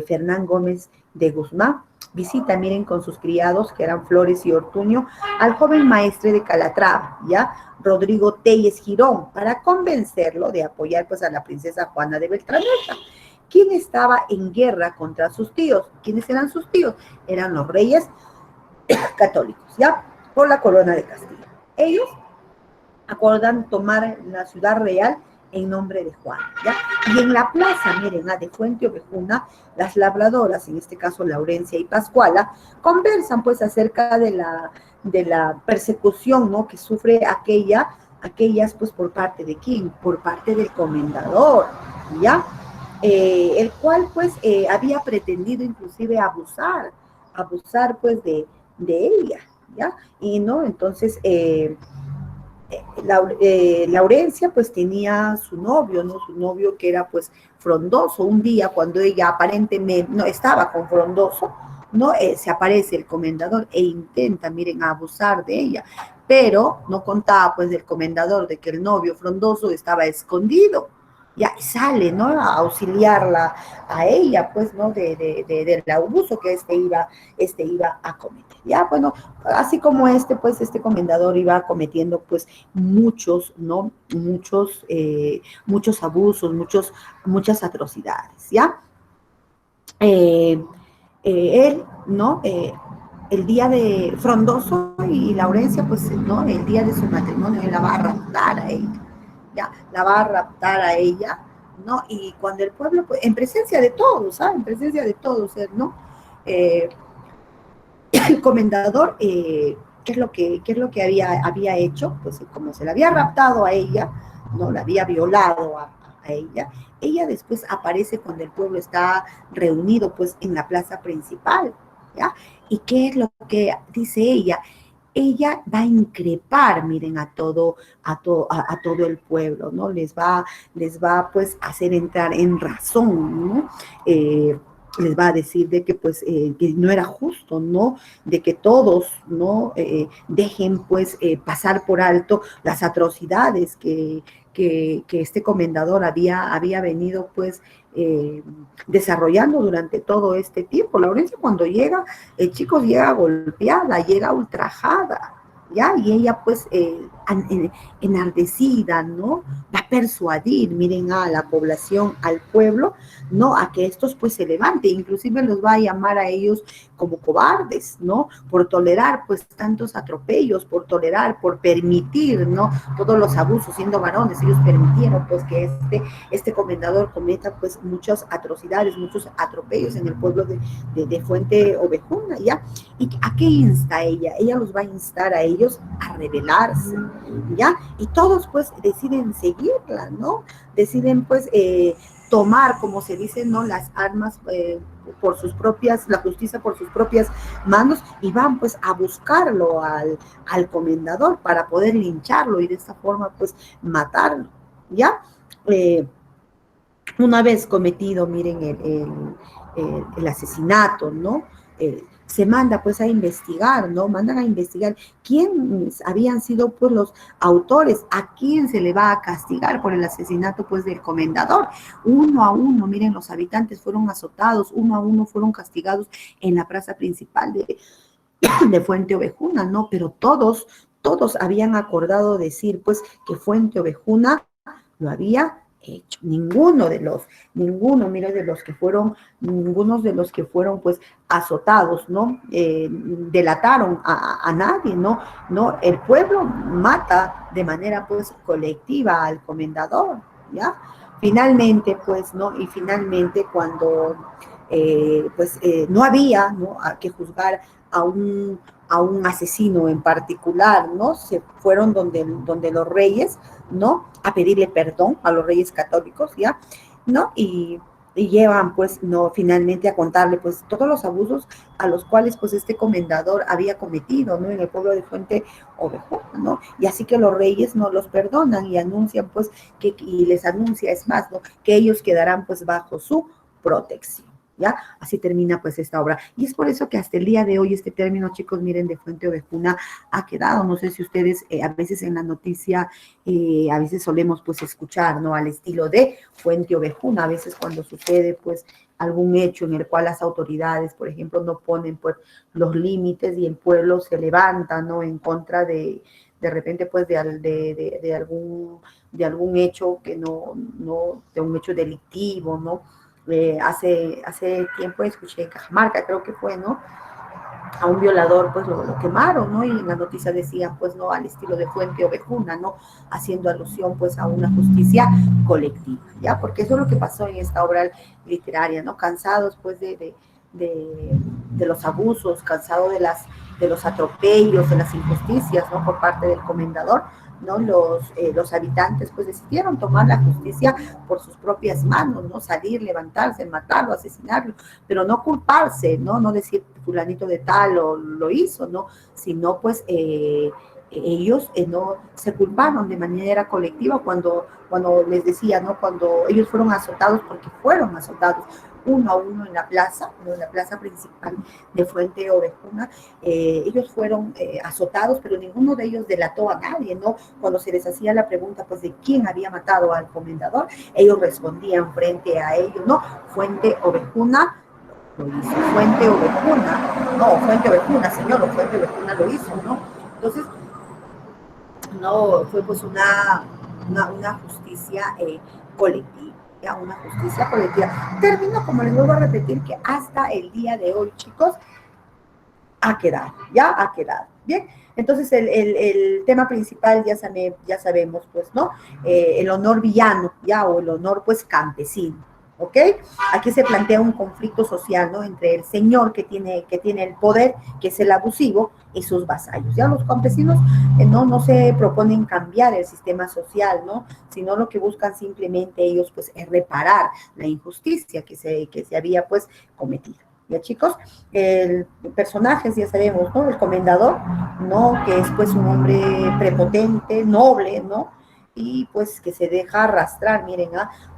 Fernán Gómez de Guzmán, visita, miren, con sus criados, que eran Flores y Ortuño, al joven maestre de Calatrava, ¿ya?, Rodrigo Telles Girón, para convencerlo de apoyar, pues, a la princesa Juana de Beltraneta, quien estaba en guerra contra sus tíos. ¿Quiénes eran sus tíos? Eran los reyes católicos, ¿ya?, por la corona de Castilla. Ellos acordan tomar la ciudad real en nombre de Juan, ¿ya? Y en la plaza, miren, de Fuente Ovejuna, las labradoras, en este caso Laurencia y Pascuala, conversan pues acerca de la persecución, ¿no?, que sufre aquellas pues por parte de quién, por parte del comendador, ¿ya? El cual pues había pretendido inclusive abusar pues de ella, ¿ya? Y no, entonces Laurencia pues tenía su novio, ¿no? Su novio que era pues Frondoso. Un día cuando ella aparentemente no estaba con Frondoso, ¿no? Se aparece el comendador e intenta, miren, abusar de ella, pero no contaba pues del comendador de que el novio Frondoso estaba escondido. Ya sale, ¿no?, a auxiliarla a ella, pues, ¿no?, del abuso que este iba a cometer. Ya, bueno, así como pues, este comendador iba cometiendo, pues, muchos, ¿no?, muchos abusos, muchas atrocidades, ¿ya? Él, ¿no?, el día de Frondoso y Laurencia, pues, ¿no?, el día de su matrimonio, él la va a raptar a ella, ¿ya? La va a raptar a ella, ¿no? Y cuando el pueblo, pues, en presencia de todos, ¿sabes? En presencia de todos, ¿no? Eh, el comendador, qué es lo que había hecho? Pues como se la había raptado a ella, no la había violado a ella después aparece cuando el pueblo está reunido pues en la plaza principal, ¿ya? ¿Y qué es lo que dice ella? Ella va a increpar, miren, a todo el pueblo, ¿no? Les va pues a hacer entrar en razón, ¿no? Les va a decir de que pues que no era justo, ¿no? De que todos, ¿no?, dejen pues pasar por alto las atrocidades que este comendador había venido pues desarrollando durante todo este tiempo. Laurencia cuando llega, el chico llega golpeada, llega ultrajada, ¿ya? Y ella pues enardecida, ¿no? Va a persuadir, miren, a la población, al pueblo, ¿no?, a que estos pues se levanten, inclusive los va a llamar a ellos como cobardes, ¿no? Por tolerar pues tantos atropellos, por permitir, ¿no?, todos los abusos siendo varones. Ellos permitieron pues que este comendador cometa pues muchas atrocidades, muchos atropellos en el pueblo de Fuente Ovejuna, ¿ya? ¿Y a qué insta ella? Ella los va a instar a ellos a rebelarse, ¿ya? Y todos pues deciden seguirla, ¿no? Deciden pues tomar, como se dice, ¿no?, las armas la justicia por sus propias manos, y van pues a buscarlo al comendador para poder lincharlo y de esta forma pues matarlo, ¿ya? Una vez cometido, miren, el asesinato, ¿no? Se manda pues a investigar, ¿no? Mandan a investigar quiénes habían sido pues los autores, a quién se le va a castigar por el asesinato pues del comendador. Uno a uno, miren, los habitantes fueron azotados, uno a uno fueron castigados en la plaza principal de Fuente Ovejuna, ¿no? Pero todos habían acordado decir pues que Fuente Ovejuna lo había hecho. Ninguno de los que fueron pues azotados, ¿no? Delataron a nadie, ¿no? El pueblo mata de manera pues colectiva al comendador, ¿ya? Finalmente, pues, ¿no? Y finalmente cuando no había, ¿no?, a que juzgar a un asesino en particular, ¿no? Se fueron donde los reyes, ¿no?, a pedirle perdón a los reyes católicos, ¿ya? ¿No? Y llevan, pues, no, finalmente a contarle, pues, todos los abusos a los cuales, pues, este comendador había cometido, ¿no?, en el pueblo de Fuente Ovejuna, ¿no? Y así que los reyes no los perdonan y anuncian, pues, y les anuncia, es más, ¿no?, que ellos quedarán, pues, bajo su protección. ¿Ya? Así termina pues esta obra. Y es por eso que hasta el día de hoy este término, chicos, miren, de Fuente Ovejuna ha quedado. No sé si ustedes a veces en la noticia, a veces solemos pues escuchar, ¿no?, al estilo de Fuente Ovejuna, a veces cuando sucede pues algún hecho en el cual las autoridades, por ejemplo, no ponen pues los límites y el pueblo se levanta, ¿no?, en contra de repente pues de algún hecho que de un hecho delictivo, ¿no? Hace tiempo escuché en Cajamarca, creo que fue, ¿no?, a un violador, pues lo quemaron, ¿no? Y en la noticia decían, pues, ¿no? Al estilo de Fuente Ovejuna, ¿no? Haciendo alusión, pues, a una justicia colectiva, ¿ya? Porque eso es lo que pasó en esta obra literaria, ¿no? Cansados, pues, de los abusos, cansados de los atropellos, de las injusticias, ¿no? Por parte del comendador, ¿no? Los habitantes, pues, decidieron tomar la justicia por sus propias manos, ¿no? Salir, levantarse, matarlo, asesinarlo, pero no culparse, ¿no? No decir fulanito de tal lo hizo, ¿no? Sino, pues, ellos no se culparon de manera colectiva cuando les decía, ¿no? Cuando ellos fueron azotados, porque fueron azotados uno a uno en la plaza, ¿no? En la plaza principal de Fuente Ovejuna, ellos fueron azotados, pero ninguno de ellos delató a nadie, ¿no? Cuando se les hacía la pregunta, pues, de quién había matado al comendador, ellos respondían frente a ellos, ¿no? Fuente Ovejuna lo hizo, Fuente Ovejuna, no, Fuente Ovejuna, señor, Fuente Ovejuna lo hizo, ¿no? Entonces, no, fue pues una justicia colectiva, ¿ya? Una justicia colectiva. Termino, como les vuelvo a repetir, que hasta el día de hoy, chicos, ha quedado, ¿bien? Entonces, el tema principal ya sabemos, pues, ¿no? El honor villano, ¿ya? O el honor, pues, campesino, ¿ok? Aquí se plantea un conflicto social, ¿no? Entre el señor que tiene el poder, que es el abusivo, y sus vasallos, ¿ya? Los campesinos no se proponen cambiar el sistema social, ¿no? Sino lo que buscan simplemente ellos, pues, es reparar la injusticia que se había, pues, cometido. ¿Ya, chicos? El personaje, ya sabemos, ¿no? El comendador, ¿no? Que es, pues, un hombre prepotente, noble, ¿no? Y, pues, que se deja arrastrar, miren,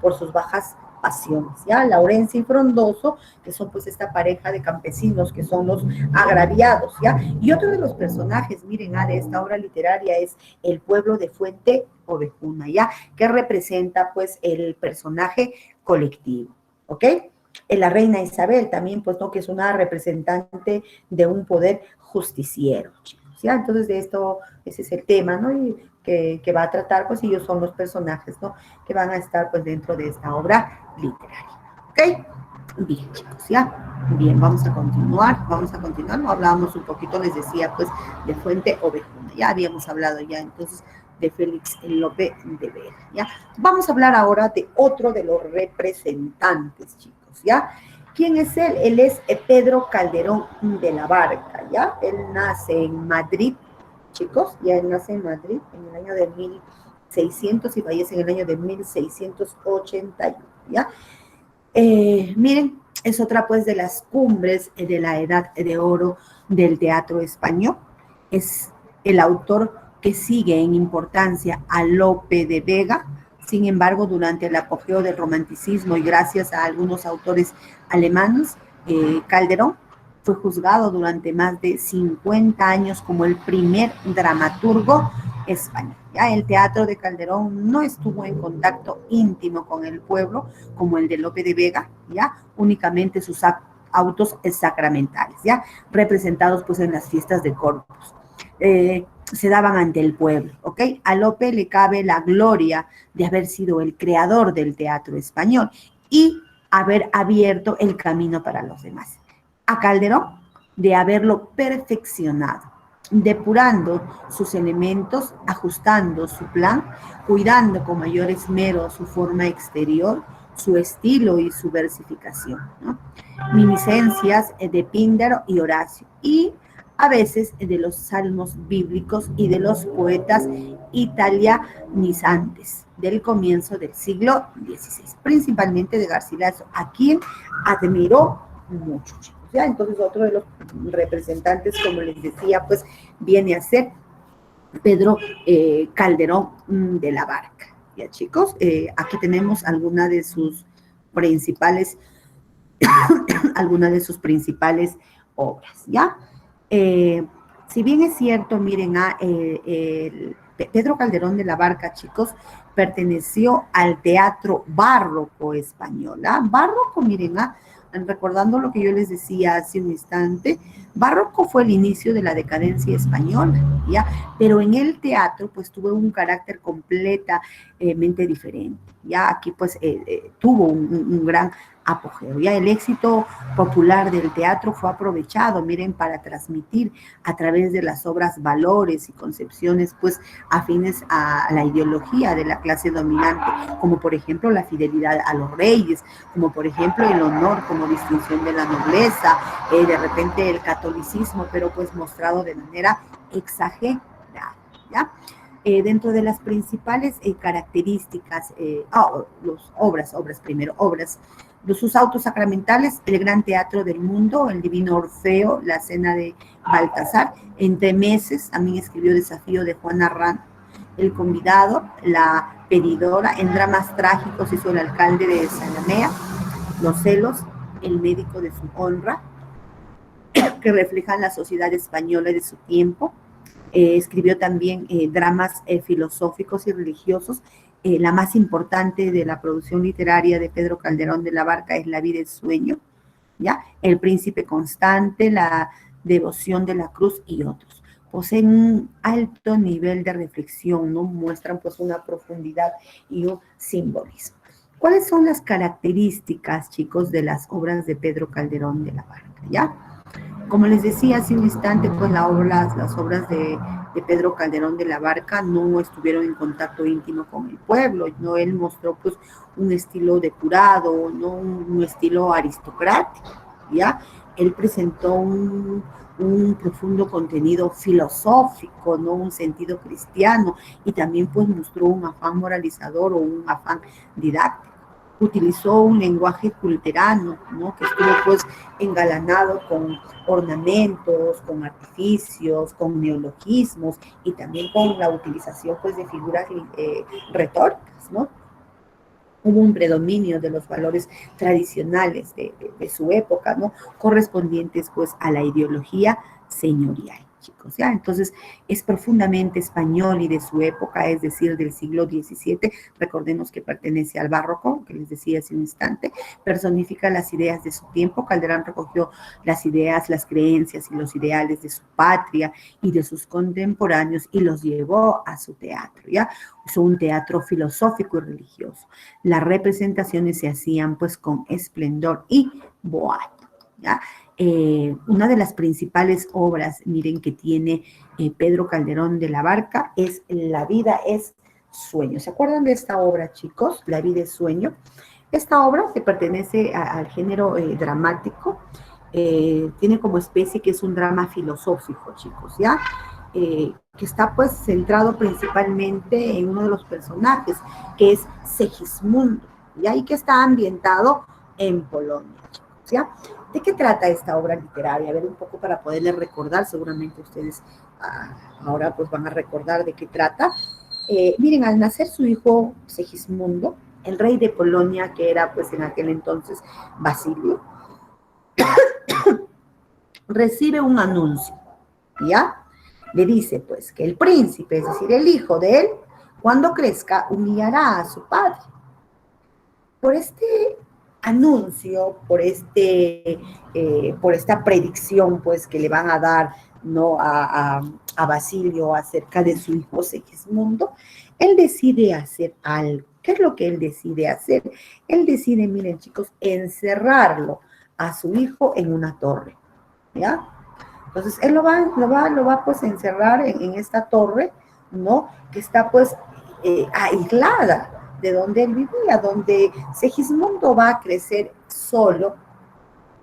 por sus bajas pasiones, ¿ya? Laurencia y Frondoso, que son, pues, esta pareja de campesinos que son los agraviados, ¿ya? Y otro de los personajes, miren, de esta obra literaria es el pueblo de Fuente Ovejuna, ¿ya? Que representa, pues, el personaje colectivo, ¿ok? La reina Isabel también, pues, ¿no? Que es una representante de un poder justiciero, chicos, ¿ya? Entonces, de esto, ese es el tema, ¿no? Y que va a tratar, pues, ellos son los personajes, ¿no? Que van a estar, pues, dentro de esta obra literaria, ¿ok? Bien, chicos, ¿ya? Bien, vamos a continuar, ¿no? Hablábamos un poquito, les decía, pues, de Fuente Ovejuna, ya habíamos hablado ya, entonces, de Félix Lope de Vega, ¿ya? Vamos a hablar ahora de otro de los representantes, chicos, ¿ya? ¿Quién es él? Él es Pedro Calderón de la Barca, ¿ya? Él nace en Madrid, chicos, ya él nace en Madrid en el año de 1600 y fallece en el año de 1681, ¿ya? Miren, es otra, pues, de las cumbres de la edad de oro del teatro español. Es el autor que sigue en importancia a Lope de Vega. Sin embargo, durante el apogeo del romanticismo y gracias a algunos autores alemanes, Calderón fue juzgado durante más de 50 años como el primer dramaturgo español. ¿Ya? El teatro de Calderón no estuvo en contacto íntimo con el pueblo como el de Lope de Vega, ¿ya? Únicamente sus autos sacramentales, ¿ya? Representados, pues, en las fiestas de Corpus. Se daban ante el pueblo, ¿ok? A Lope le cabe la gloria de haber sido el creador del teatro español y haber abierto el camino para los demás. A Calderón, de haberlo perfeccionado, depurando sus elementos, ajustando su plan, cuidando con mayor esmero su forma exterior, su estilo y su versificación, ¿no? Reminiscencias de Píndaro y Horacio, y a veces de los salmos bíblicos y de los poetas italianizantes del comienzo del siglo XVI, principalmente de Garcilaso, a quien admiró mucho, chicos, ¿ya? Entonces, otro de los representantes, como les decía, pues, viene a ser Pedro Calderón de la Barca, ¿ya, chicos? Aquí tenemos algunas de sus principales obras, ¿ya? Si bien es cierto, miren, Pedro Calderón de la Barca, chicos, perteneció al teatro barroco español, ¿ah? Barroco, miren, recordando lo que yo les decía hace un instante, barroco fue el inicio de la decadencia española, ¿ya? Pero en el teatro, pues, tuvo un carácter completamente diferente, ¿ya? Aquí, pues, tuvo un gran apogeo. Ya el éxito popular del teatro fue aprovechado, miren, para transmitir a través de las obras valores y concepciones, pues, afines a la ideología de la clase dominante, como por ejemplo la fidelidad a los reyes, como por ejemplo el honor como distinción de la nobleza, de repente el catolicismo, pero pues mostrado de manera exagerada, ¿ya? Dentro de las principales características, obras primero, sus autos sacramentales, el gran teatro del mundo, el divino Orfeo, la cena de Baltasar, entre meses, también escribió Desafío de Juan Arrán, el convidado, la pedidora, en dramas trágicos hizo el alcalde de Zalamea, los celos, el médico de su honra, que reflejan la sociedad española de su tiempo. Escribió también dramas filosóficos y religiosos. La más importante de la producción literaria de Pedro Calderón de la Barca es La vida y el sueño, ¿ya? El príncipe constante, La devoción de la cruz y otros. Poseen un alto nivel de reflexión, ¿no? Muestran pues una profundidad y un simbolismo. ¿Cuáles son las características, chicos, de las obras de Pedro Calderón de la Barca, ya? Como les decía hace un instante, pues las obras de Pedro Calderón de la Barca no estuvieron en contacto íntimo con el pueblo, no, él mostró pues un estilo depurado, no un estilo aristocrático, ¿ya? Él presentó un profundo contenido filosófico, ¿no? Un sentido cristiano, y también pues mostró un afán moralizador o un afán didáctico. Utilizó un lenguaje culterano, ¿no? Que estuvo pues engalanado con ornamentos, con artificios, con neologismos y también con la utilización pues de figuras retóricas, ¿no? Hubo un predominio de los valores tradicionales de su época, ¿no? Correspondientes pues a la ideología señorial, chicos, ¿ya? Entonces, es profundamente español y de su época, es decir, del siglo XVII. Recordemos que pertenece al barroco, que les decía hace un instante, personifica las ideas de su tiempo. Calderón recogió las ideas, las creencias y los ideales de su patria y de sus contemporáneos y los llevó a su teatro, ¿ya? Usó un teatro filosófico y religioso. Las representaciones se hacían pues con esplendor y boato, ¿ya? Una de las principales obras, miren, que tiene Pedro Calderón de la Barca es La vida es sueño. ¿Se acuerdan de esta obra, chicos? La vida es sueño. Esta obra, que pertenece al género dramático, tiene como especie que es un drama filosófico, chicos, ¿ya? Que está pues centrado principalmente en uno de los personajes, que es Segismundo, ¿ya? Y que está ambientado en Polonia, chicos, ¿ya? ¿De qué trata esta obra literaria? A ver, un poco para poderles recordar, seguramente ustedes ahora pues van a recordar de qué trata. Miren, al nacer su hijo Segismundo, el rey de Polonia, que era pues en aquel entonces Basilio, recibe un anuncio, ¿ya? Le dice pues que el príncipe, es decir, el hijo de él, cuando crezca, humillará a su padre. Por este anuncio, por esta predicción pues que le van a dar, ¿no? a Basilio acerca de su hijo Segismundo, él decide hacer algo. ¿Qué es lo que él decide hacer? Él decide, miren, chicos, encerrarlo a su hijo en una torre, ¿ya? Entonces él lo va pues a encerrar en esta torre, ¿no? Que está pues aislada de donde él vivía, donde Segismundo va a crecer solo,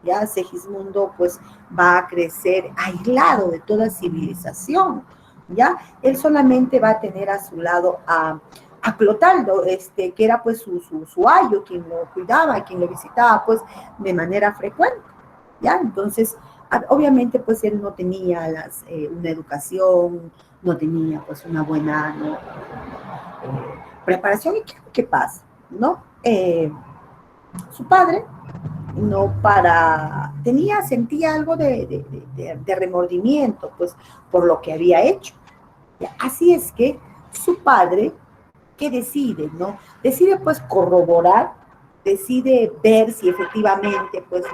ya Segismundo pues va a crecer aislado de toda civilización, ya él solamente va a tener a su lado a Clotaldo, que era pues su ayo, quien lo cuidaba, quien lo visitaba pues de manera frecuente, ya. Entonces obviamente pues él no tenía una educación, no tenía pues una buena, ¿no? Preparación. ¿Y qué pasa? ¿No? Su padre sentía algo de remordimiento pues por lo que había hecho. Así es que su padre, ¿qué decide? ¿No? Decide pues corroborar decide ver si efectivamente, pues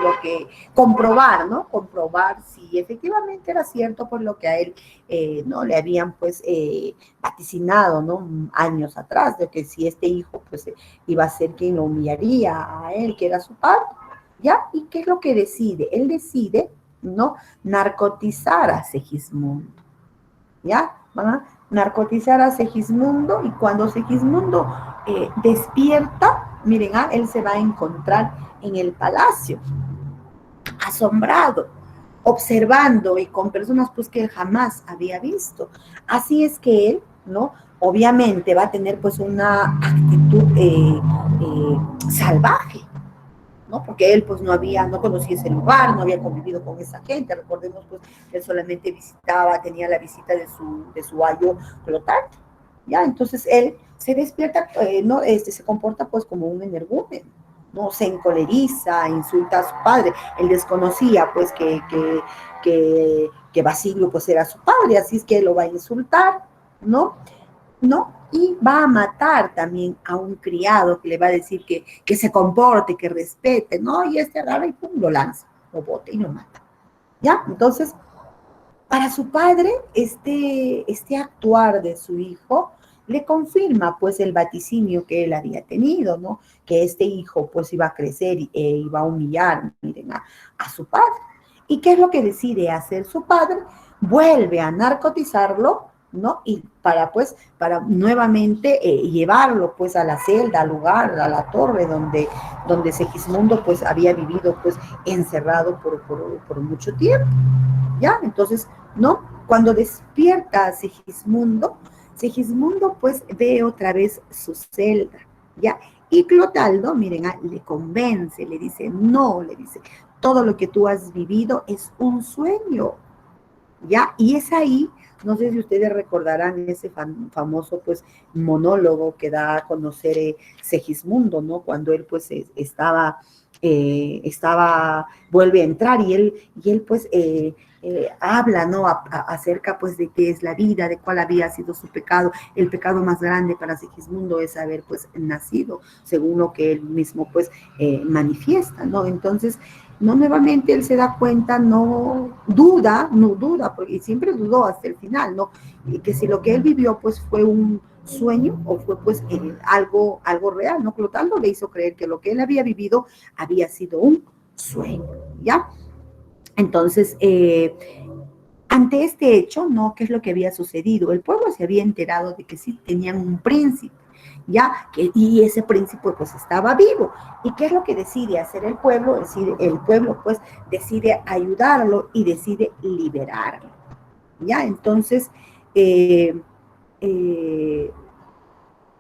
comprobar, ¿no? Comprobar si efectivamente era cierto, pues lo que a él, ¿no? Le habían, pues, vaticinado, ¿no? Años atrás, de que si este hijo, pues, iba a ser quien lo humillaría a él, que era su padre, ¿ya? ¿Y qué es lo que decide? Él decide, ¿no? Narcotizar a Segismundo, ¿ya? Van a narcotizar a Segismundo, y cuando Segismundo despierta, miren, él se va a encontrar en el palacio, asombrado, observando y con personas pues que él jamás había visto. Así es que él, ¿no? Obviamente va a tener pues una actitud salvaje, ¿no? Porque él pues no conocía ese lugar, no había convivido con esa gente. Recordemos pues él solamente tenía la visita de su ayo flotante, ¿ya? Entonces él se despierta, ¿no? Se comporta pues como un energúmeno, ¿no? Se encoleriza, insulta a su padre. Él desconocía pues que Basilio pues era su padre, así es que él lo va a insultar, ¿no? Y va a matar también a un criado que le va a decir que se comporte, que respete, ¿no? Y agarra y pum, lo lanza, lo bota y lo mata, ¿ya? Entonces, para su padre, este actuar de su hijo le confirma pues el vaticinio que él había tenido, ¿no? Que este hijo pues iba a crecer e iba a humillar, miren, a su padre. ¿Y qué es lo que decide hacer su padre? Vuelve a narcotizarlo, ¿no? Y para nuevamente llevarlo pues a la celda, al lugar, a la torre donde Segismundo pues había vivido pues encerrado por mucho tiempo, ¿ya? Entonces, ¿no? Cuando despierta Segismundo pues ve otra vez su celda, ¿ya? Y Clotaldo, miren, le convence, le dice, no, le dice, todo lo que tú has vivido es un sueño, ¿ya? Y es ahí, no sé si ustedes recordarán ese famoso, pues, monólogo que da a conocer Segismundo, ¿no? Cuando él, pues, vuelve a entrar y él pues, habla, ¿no? Acerca, pues, de qué es la vida, de cuál había sido su pecado. El pecado más grande para Segismundo es haber, pues, nacido, según lo que él mismo, pues, manifiesta, ¿no? Entonces, no, nuevamente él se da cuenta, no duda, porque siempre dudó hasta el final, ¿no? Y que si lo que él vivió, pues, fue un sueño o fue, pues, algo real, ¿no? Clotaldo le hizo creer que lo que él había vivido había sido un sueño, ¿ya? Entonces, ante este hecho, ¿no? ¿Qué es lo que había sucedido? El pueblo se había enterado de que sí tenían un príncipe, ¿ya? Y ese príncipe pues estaba vivo. ¿Y qué es lo que decide hacer el pueblo? El pueblo pues decide ayudarlo y decide liberarlo, ¿ya? Entonces, en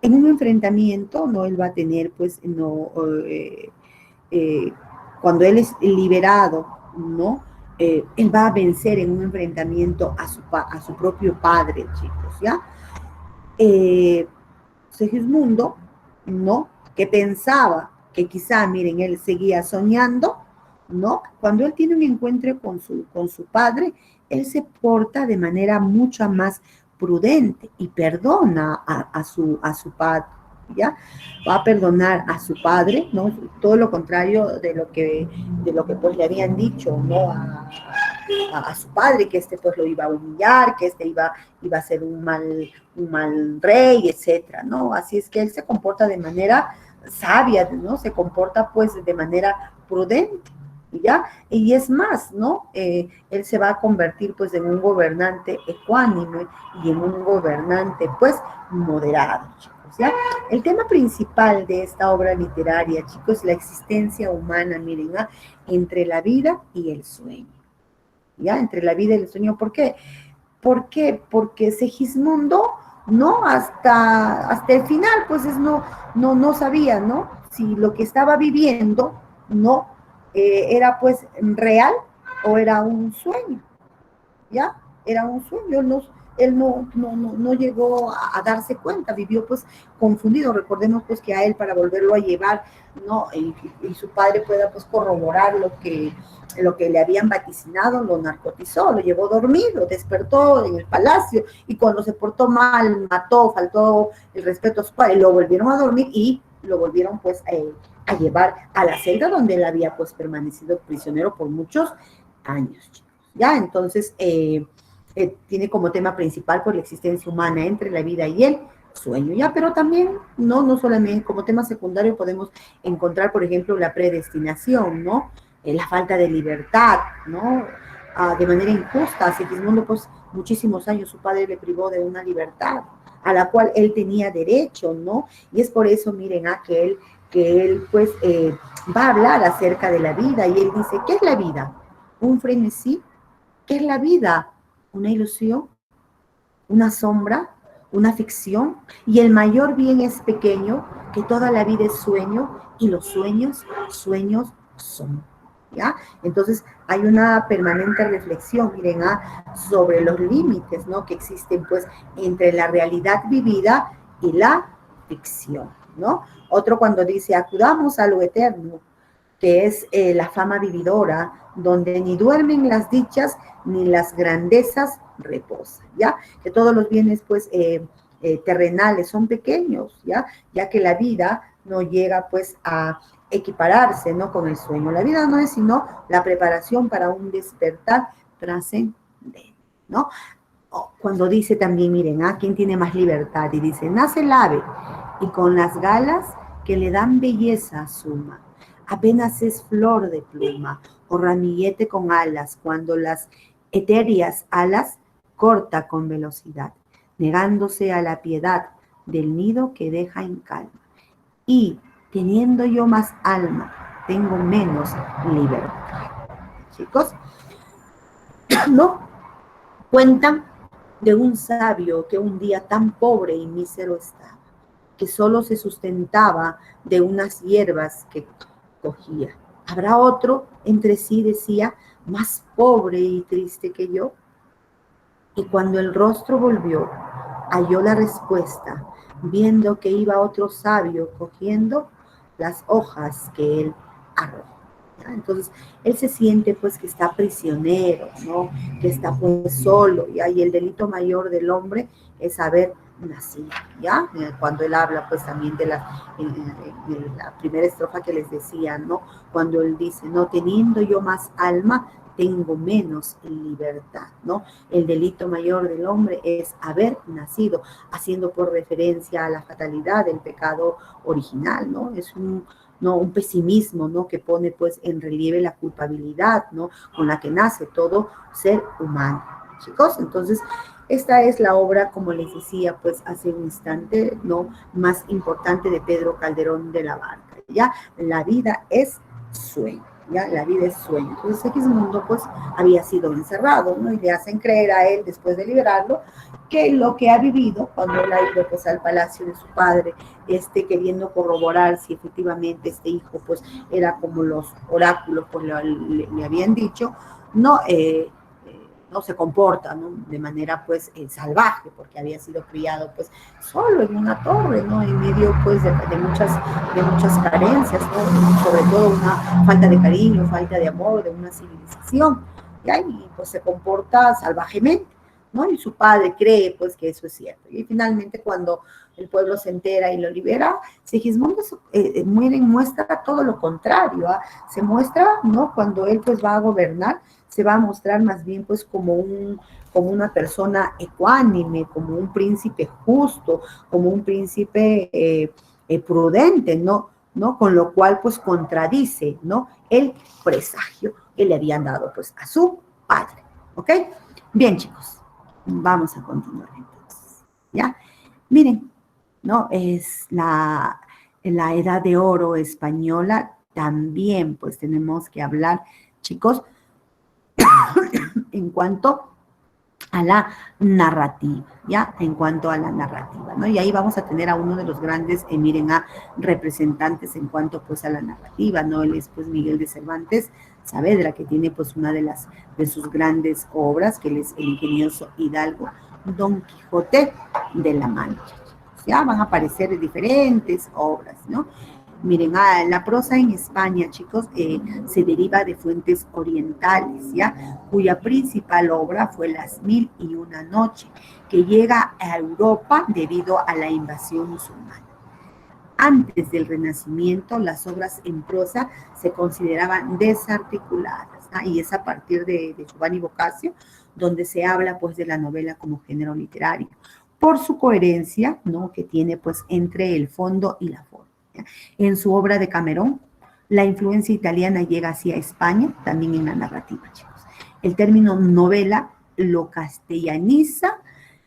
un enfrentamiento, ¿no? Él va a tener pues, no, cuando él es liberado, ¿no? Él va a vencer en un enfrentamiento a su propio padre, chicos, ¿ya? Segismundo, ¿no? Que pensaba que quizá, miren, él seguía soñando, ¿no? Cuando él tiene un encuentro con su padre, él se porta de manera mucho más prudente y perdona a su padre, ¿ya? Va a perdonar a su padre, ¿no? Todo lo contrario de lo que pues le habían dicho, ¿no? A su padre, que pues lo iba a humillar, que iba a ser un mal rey, etcétera, ¿no? Así es que él se comporta de manera sabia, ¿no? Se comporta pues de manera prudente, ¿ya? Y es más, ¿no? Él se va a convertir pues en un gobernante ecuánime y en un gobernante pues moderado, chicos, ¿ya? El tema principal de esta obra literaria, chicos, es la existencia humana, miren, ¿ah? Entre la vida y el sueño, ¿ya? Entre la vida y el sueño. ¿Por qué? ¿Por qué? Porque Segismundo, ¿no? Hasta el final, pues no sabía, ¿no? Si lo que estaba viviendo, ¿no? Era pues real o era un sueño, ¿ya? Era un sueño, él no llegó a darse cuenta, vivió pues confundido. Recordemos pues que a él, para volverlo a llevar, ¿no? Y su padre pueda pues corroborar lo que le habían vaticinado, lo narcotizó, lo llevó dormido, despertó en el palacio, y cuando se portó mal, mató, faltó el respeto a su padre, lo volvieron a dormir y lo volvieron pues a llevar a la celda donde él había pues permanecido prisionero por muchos años, chicos. ¿Ya? Entonces, tiene como tema principal pues la existencia humana entre la vida y el sueño, ¿ya? Pero también, no solamente como tema secundario podemos encontrar, por ejemplo, la predestinación, ¿no? La falta de libertad, ¿no? De manera injusta, a Sigismundo, pues, muchísimos años su padre le privó de una libertad a la cual él tenía derecho, ¿no? Y es por eso, miren, que él pues, va a hablar acerca de la vida, y él dice, ¿qué es la vida? ¿Un frenesí? ¿Qué es la vida? ¿Una ilusión? ¿Una sombra? ¿Una ficción? Y el mayor bien es pequeño, que toda la vida es sueño, y los sueños son. ¿Ya? Entonces hay una permanente reflexión, miren, sobre los límites, ¿no? Que existen, pues, entre la realidad vivida y la ficción, ¿no? Otro cuando dice, acudamos a lo eterno, que es la fama vividora, donde ni duermen las dichas ni las grandezas reposan, ¿ya? Que todos los bienes, pues, terrenales son pequeños, ¿ya? Ya que la vida no llega, pues, a equipararse, ¿no? Con el sueño. La vida no es sino la preparación para un despertar trascendente, ¿no? Cuando dice también, miren, ¿quién tiene más libertad? Y dice, nace el ave y con las galas que le dan belleza suma. Apenas es flor de pluma o ramillete con alas, cuando las etéreas alas corta con velocidad, negándose a la piedad del nido que deja en calma. Y teniendo yo más alma, tengo menos libertad. Chicos, ¿no? Cuentan de un sabio que un día tan pobre y mísero estaba, que solo se sustentaba de unas hierbas que cogía. ¿Habrá otro, entre sí decía, más pobre y triste que yo? Y cuando el rostro volvió, halló la respuesta, viendo que iba otro sabio cogiendo las hojas que él arrojó. Entonces, él se siente pues que está prisionero, ¿no? Que está pues solo, ¿ya? Y el delito mayor del hombre es haber nacido, ¿ya? Cuando él habla pues también de la primera estrofa que les decía, ¿no? Cuando él dice, no teniendo yo más alma, tengo menos libertad, ¿no? El delito mayor del hombre es haber nacido, haciendo por referencia a la fatalidad del pecado original, ¿no? Es un pesimismo, ¿no? Que pone pues en relieve la culpabilidad, ¿no? Con la que nace todo ser humano, chicos. Entonces, esta es la obra, como les decía pues hace un instante, ¿no? Más importante de Pedro Calderón de la Barca, ¿ya? La vida es sueño. ¿Ya? La vida es sueño. Entonces Sigismundo pues había sido encerrado, ¿no? Y le hacen creer a él, después de liberarlo, que lo que ha vivido cuando él ha ido pues al palacio de su padre, queriendo corroborar si efectivamente este hijo pues era como los oráculos pues le habían dicho, no se comporta, ¿no? De manera pues salvaje, porque había sido criado pues solo en una torre, ¿no? En medio pues de muchas carencias, ¿no? Sobre todo una falta de cariño, falta de amor, de una civilización, ¿ya? Y pues se comporta salvajemente, ¿no? Y su padre cree pues que eso es cierto. Y finalmente cuando el pueblo se entera y lo libera, Sigismundo muestra todo lo contrario, se muestra, ¿no? Cuando él pues va a gobernar, se va a mostrar más bien pues como una persona ecuánime, como un príncipe justo, como un príncipe prudente, ¿no? Con lo cual pues contradice, ¿no? El presagio que le habían dado pues a su padre, ¿ok? Bien, chicos, vamos a continuar entonces, ¿ya? Miren, ¿no? Es la edad de oro española, también pues tenemos que hablar, chicos, en cuanto a la narrativa, ¿ya? En cuanto a la narrativa, ¿no? Y ahí vamos a tener a uno de los grandes, representantes en cuanto, pues, a la narrativa, ¿no? Él es, pues, Miguel de Cervantes Saavedra, que tiene, pues, una de sus grandes obras, que él es el ingenioso hidalgo Don Quijote de la Mancha. Ya van a aparecer diferentes obras, ¿no? Miren, la prosa en España, chicos, se deriva de fuentes orientales, ¿ya? Cuya principal obra fue Las Mil y una Noche, que llega a Europa debido a la invasión musulmana. antes del Renacimiento las obras en prosa se consideraban desarticuladas, ¿ah? Y es a partir de Giovanni Boccaccio donde se habla pues de la novela como género literario, por su coherencia, ¿no?, que tiene pues entre el fondo y la forma, ¿ya? En su obra de Camerón, la influencia italiana llega hacia España, también en la narrativa, chicos. El término novela lo castellaniza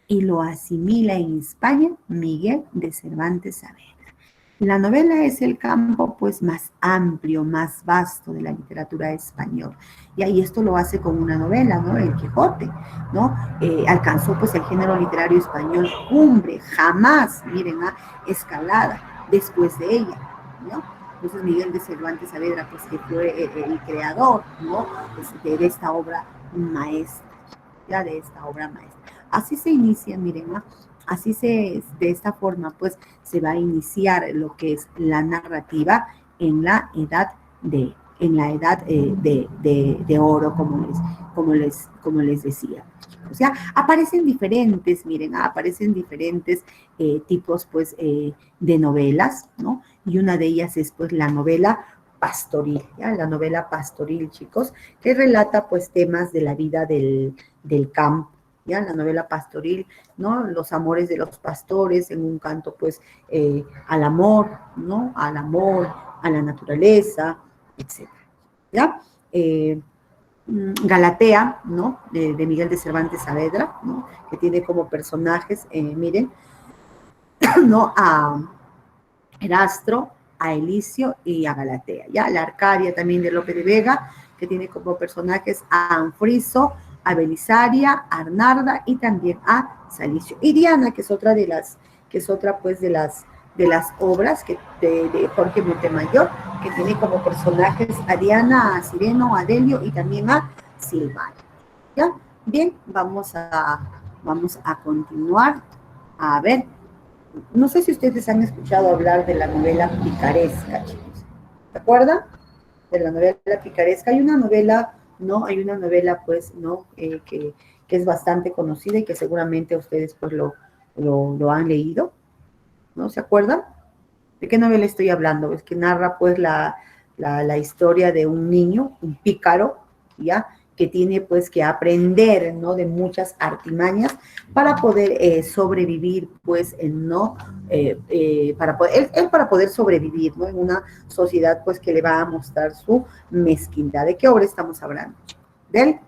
y lo asimila en España Miguel de Cervantes Saavedra. La novela es el campo pues más amplio, más vasto de la literatura española. Y esto lo hace con una novela, ¿no? El Quijote, ¿no? Alcanzó pues el género literario español cumbre, jamás, miren, escalada después de ella, ¿no? Entonces Miguel de Cervantes Saavedra, pues que fue el creador, ¿no?, de esta obra maestra, ya de esta obra maestra. Así se inicia, miren, ¿no? De esta forma, pues, se va a iniciar lo que es la narrativa en la edad de oro, como les decía. O sea, aparecen diferentes, miren, aparecen diferentes tipos, pues, de novelas, ¿no? Y una de ellas es, pues, la novela pastoril, ¿ya? La novela pastoril, chicos, que relata, pues, temas de la vida del campo, ¿ya? La novela pastoril, ¿no? Los amores de los pastores en un canto, pues, al amor, ¿no? Al amor, a la naturaleza, etc. ¿Ya? Galatea, ¿no? De Miguel de Cervantes Saavedra, ¿no? Que tiene como personajes, miren, ¿no? A Erastro, a Elicio y a Galatea, ¿ya? La Arcadia también de Lope de Vega, que tiene como personajes a Anfriso, a Belisaria, a Arnarda y también a Salicio. Y Diana, que es otra de las obras de Jorge Montemayor, que tiene como personajes a Diana, a Sireno, a Delio y también a Silvano. ¿Ya? Bien, vamos a continuar. A ver, no sé si ustedes han escuchado hablar de la novela picaresca, chicos. ¿Se acuerdan? De la novela picaresca. Hay una novela, ¿no? Hay una novela, pues, ¿no? Que es bastante conocida y que seguramente ustedes, pues, lo han leído, ¿no? ¿Se acuerdan? ¿De qué novela estoy hablando? Es que narra, pues, la historia de un niño, un pícaro, ¿ya?, que tiene, pues, que aprender, ¿no?, de muchas artimañas para poder sobrevivir, pues, para poder sobrevivir, ¿no?, en una sociedad, pues, que le va a mostrar su mezquindad. ¿De qué obra estamos hablando? Del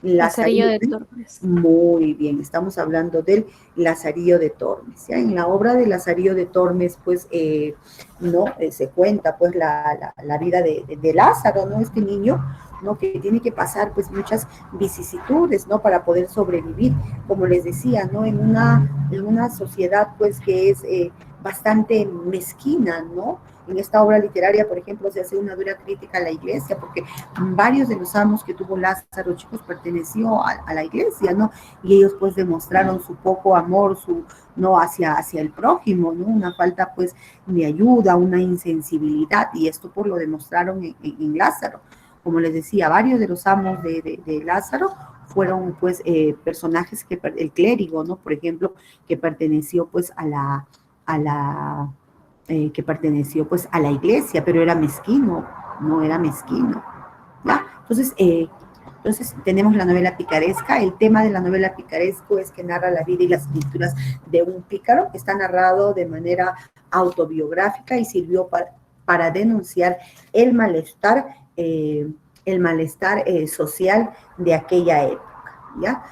Lazarillo de Tormes. Muy bien, estamos hablando del Lazarillo de Tormes, ¿ya? En la obra de Lazarillo de Tormes, pues, se cuenta, pues, la vida de Lázaro, ¿no? Este niño, ¿no?, que tiene que pasar, pues, muchas vicisitudes, ¿no?, para poder sobrevivir, como les decía, ¿no?, en una sociedad, pues, que es bastante mezquina, ¿no? En esta obra literaria, por ejemplo, se hace una dura crítica a la iglesia, porque varios de los amos que tuvo Lázaro, chicos, perteneció a la iglesia, ¿no? Y ellos, pues, demostraron su poco amor, ¿no?, hacia el prójimo, ¿no? Una falta, pues, de ayuda, una insensibilidad, y esto, pues, lo demostraron en Lázaro. Como les decía, varios de los amos de Lázaro fueron, pues, personajes el clérigo, ¿no?, por ejemplo, que perteneció, pues, que perteneció, pues, a la iglesia, pero era mezquino, no era mezquino, ¿ya? Entonces tenemos la novela picaresca. El tema de la novela picaresco es que narra la vida y las aventuras de un pícaro. Está narrado de manera autobiográfica y sirvió para denunciar el malestar social de aquella época, ¿ya?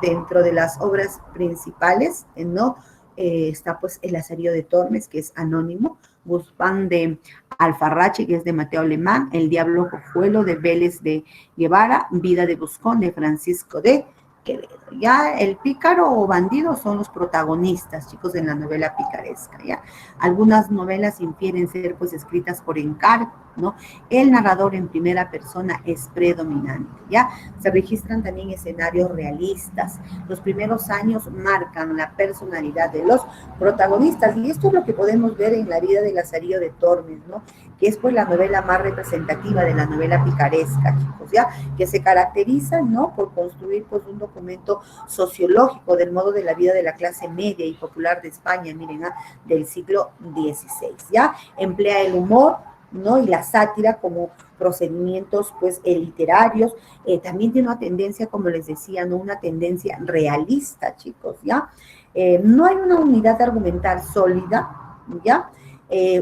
Dentro de las obras principales, ¿no?, está, pues, El Lazarillo de Tormes, que es anónimo, Guzmán de Alfarrache, que es de Mateo Alemán, El Diablo Cojuelo de Vélez de Guevara, Vida de Buscón de Francisco de Quevedo. Ya el pícaro o bandido son los protagonistas, chicos, en la novela picaresca, ¿ya? Algunas novelas infieren ser, pues, escritas por encargo, ¿no? El narrador en primera persona es predominante, ¿ya? Se registran también escenarios realistas. Los primeros años marcan la personalidad de los protagonistas, y esto es lo que podemos ver en la vida de Lazarillo de Tormes, ¿no?, que es, pues, la novela más representativa de la novela picaresca, chicos, ¿ya?, que se caracteriza, ¿no?, por construir, pues, un documento documento sociológico del modo de la vida de la clase media y popular de España, miren, del siglo XVI, ¿ya? Emplea el humor, ¿no? Y la sátira como procedimientos, pues, literarios. También tiene una tendencia, como les decía, ¿no? Una tendencia realista, chicos, ¿ya? No hay una unidad argumental sólida, ¿ya?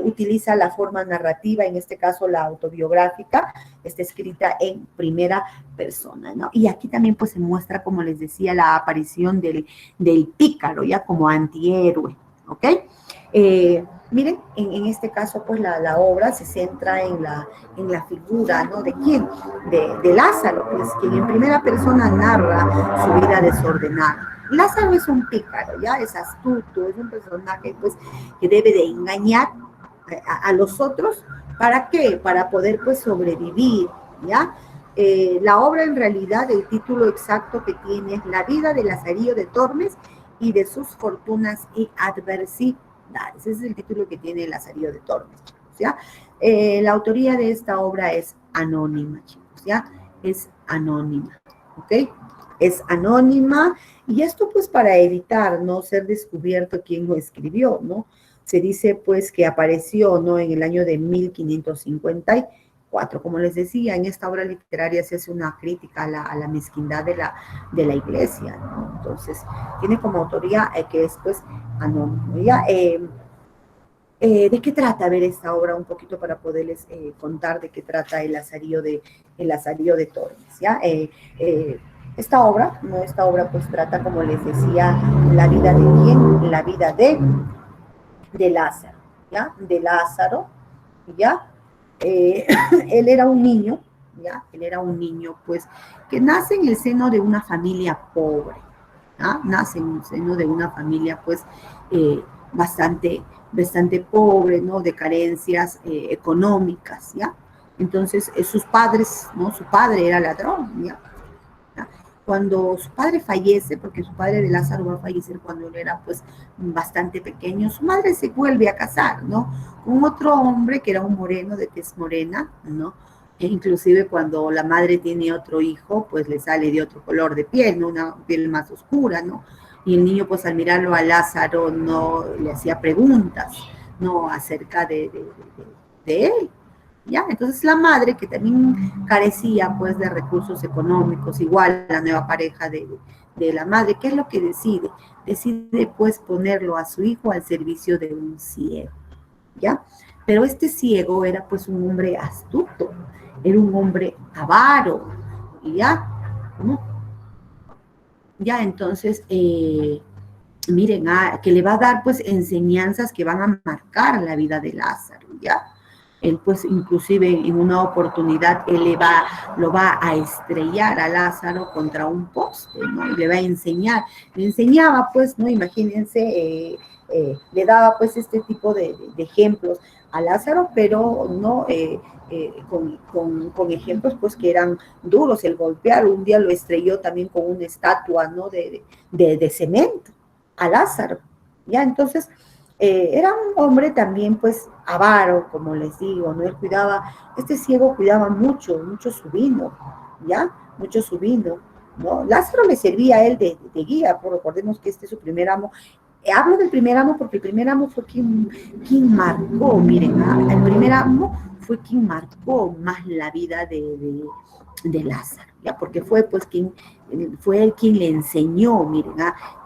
Utiliza la forma narrativa, en este caso la autobiográfica, está escrita en primera persona, ¿no? Y aquí también pues se muestra, como les decía, la aparición del pícaro, ya como antihéroe, ¿ok? Miren, en este caso pues la obra se centra en la figura, ¿no? ¿De quién? De Lázaro, pues, quien en primera persona narra su vida desordenada. Lázaro es un pícaro, ¿ya? Es astuto, es un personaje, pues, que debe de engañar a los otros. ¿Para qué? Para poder, pues, sobrevivir, ¿ya? La obra, en realidad, el título exacto que tiene es La vida de Lazarillo de Tormes y de sus fortunas y adversidades. Ese es el título que tiene Lazarillo de Tormes, ¿ya? La autoría de esta obra es anónima, chicos, ¿ya? Es anónima, ¿ok? Es anónima, y esto pues para evitar no ser descubierto quién lo escribió, ¿no? Se dice pues que apareció, ¿no? En el año de 1554. Como les decía, en esta obra literaria se hace una crítica a la mezquindad de la iglesia, ¿no? Entonces, tiene como autoría que es pues anónimo, ¿ya? ¿De qué trata? A ver, esta obra un poquito para poderles contar de qué trata el Lazarillo de Tormes, ¿ya? Esta obra, ¿no? Esta obra pues trata, como les decía, la vida de quién, la vida de Lázaro, ¿ya? De Lázaro, ¿ya? Él era un niño, ¿ya? Él era un niño, pues, que nace en el seno de una familia pobre, ¿ya? Nace en el seno de una familia, pues, bastante pobre, ¿no? De carencias económicas, ¿ya? Entonces, sus padres, ¿no? Su padre era ladrón, ¿ya? Cuando su padre fallece, porque su padre de Lázaro va a fallecer cuando él era pues bastante pequeño, su madre se vuelve a casar, ¿no? Con otro hombre que era un moreno de tez morena, ¿no? E inclusive cuando la madre tiene otro hijo, pues le sale de otro color de piel, ¿no? Una piel más oscura, ¿no? Y el niño pues al mirarlo a Lázaro no le hacía preguntas, ¿no? Acerca de él. ¿Ya? Entonces la madre, que también carecía pues de recursos económicos, igual la nueva pareja de la madre, ¿qué es lo que decide? Decide pues ponerlo a su hijo al servicio de un ciego, ¿ya? Pero este ciego era pues un hombre astuto, era un hombre avaro, ¿ya? ¿No? Ya, entonces, miren, que le va a dar pues enseñanzas que van a marcar la vida de Lázaro, ¿ya? Él pues inclusive en una oportunidad él lo va a estrellar a Lázaro contra un poste, ¿no? Y le va a enseñar, le enseñaba pues, ¿no? Imagínense, le daba pues este tipo de ejemplos a Lázaro, pero no con ejemplos pues que eran duros, el golpear. Un día lo estrelló también con una estatua, ¿no? De cemento a Lázaro, ¿ya? Entonces, era un hombre también, pues, avaro, como les digo, ¿no? Él este ciego cuidaba mucho su vino, ¿ya? Mucho su vino, ¿no? Lázaro le servía a él de guía, recordemos que este es su primer amo. Hablo del primer amo porque el primer amo fue quien marcó, miren, el primer amo fue quien marcó más la vida de Lázaro, ¿ya? Porque fue pues quien le enseñó, miren,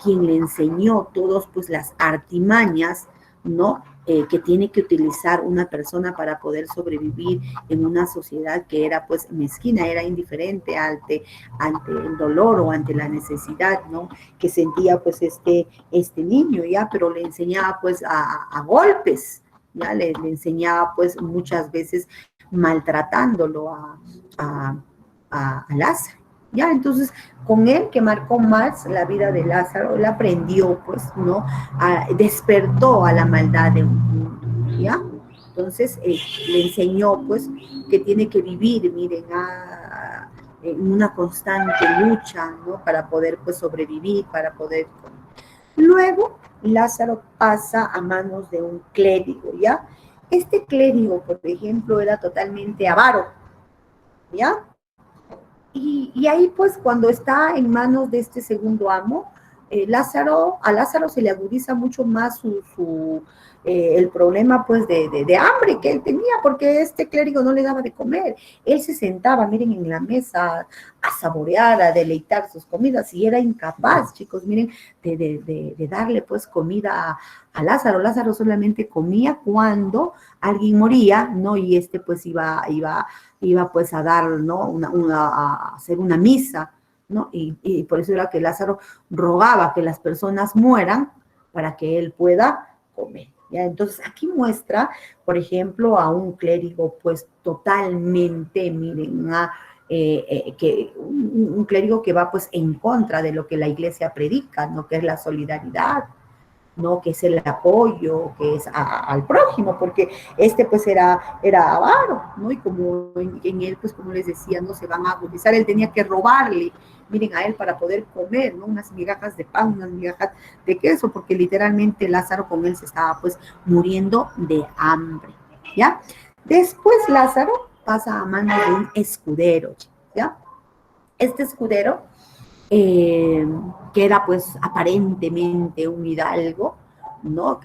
quien le enseñó todos pues las artimañas, ¿no? Que tiene que utilizar una persona para poder sobrevivir en una sociedad que era pues mezquina, era indiferente ante el dolor o ante la necesidad, ¿no? Que sentía pues este niño, ¿ya? Pero le enseñaba pues a golpes, ¿ya? Le enseñaba pues muchas veces maltratándolo a Lázaro, ¿ya? Entonces, con él, que marcó más la vida de Lázaro, él aprendió, pues, ¿no? Despertó a la maldad de un mundo, ¿ya? Entonces, le enseñó, pues, que tiene que vivir, miren, en una constante lucha, ¿no? Para poder, pues, sobrevivir, para poder... Luego, Lázaro pasa a manos de un clérigo, ¿ya? Este clérigo, por ejemplo, era totalmente avaro, ¿ya? Y ahí pues cuando está en manos de este segundo amo, a Lázaro se le agudiza mucho más el problema pues de hambre que él tenía, porque este clérigo no le daba de comer. Él se sentaba, miren, en la mesa a saborear, a deleitar sus comidas, y era incapaz, chicos, miren, de darle pues comida a Lázaro. Lázaro solamente comía cuando alguien moría, ¿no? Y este pues iba pues a dar, ¿no? A hacer una misa, ¿no? Y por eso era que Lázaro rogaba que las personas mueran para que él pueda comer, ¿ya? Entonces aquí muestra, por ejemplo, a un clérigo pues totalmente, miren, que un clérigo que va pues en contra de lo que la iglesia predica, ¿no? Que es la solidaridad, ¿no? Que es el apoyo, que es al prójimo, porque este pues era avaro, ¿no? Y como en él, pues como les decía, no se van a agudizar, él tenía que robarle, miren, a él para poder comer, ¿no? Unas migajas de pan, unas migajas de queso, porque literalmente Lázaro con él se estaba pues muriendo de hambre, ¿ya? Después Lázaro pasa a manos de un escudero, ¿ya? Este escudero que era pues aparentemente un hidalgo, ¿no?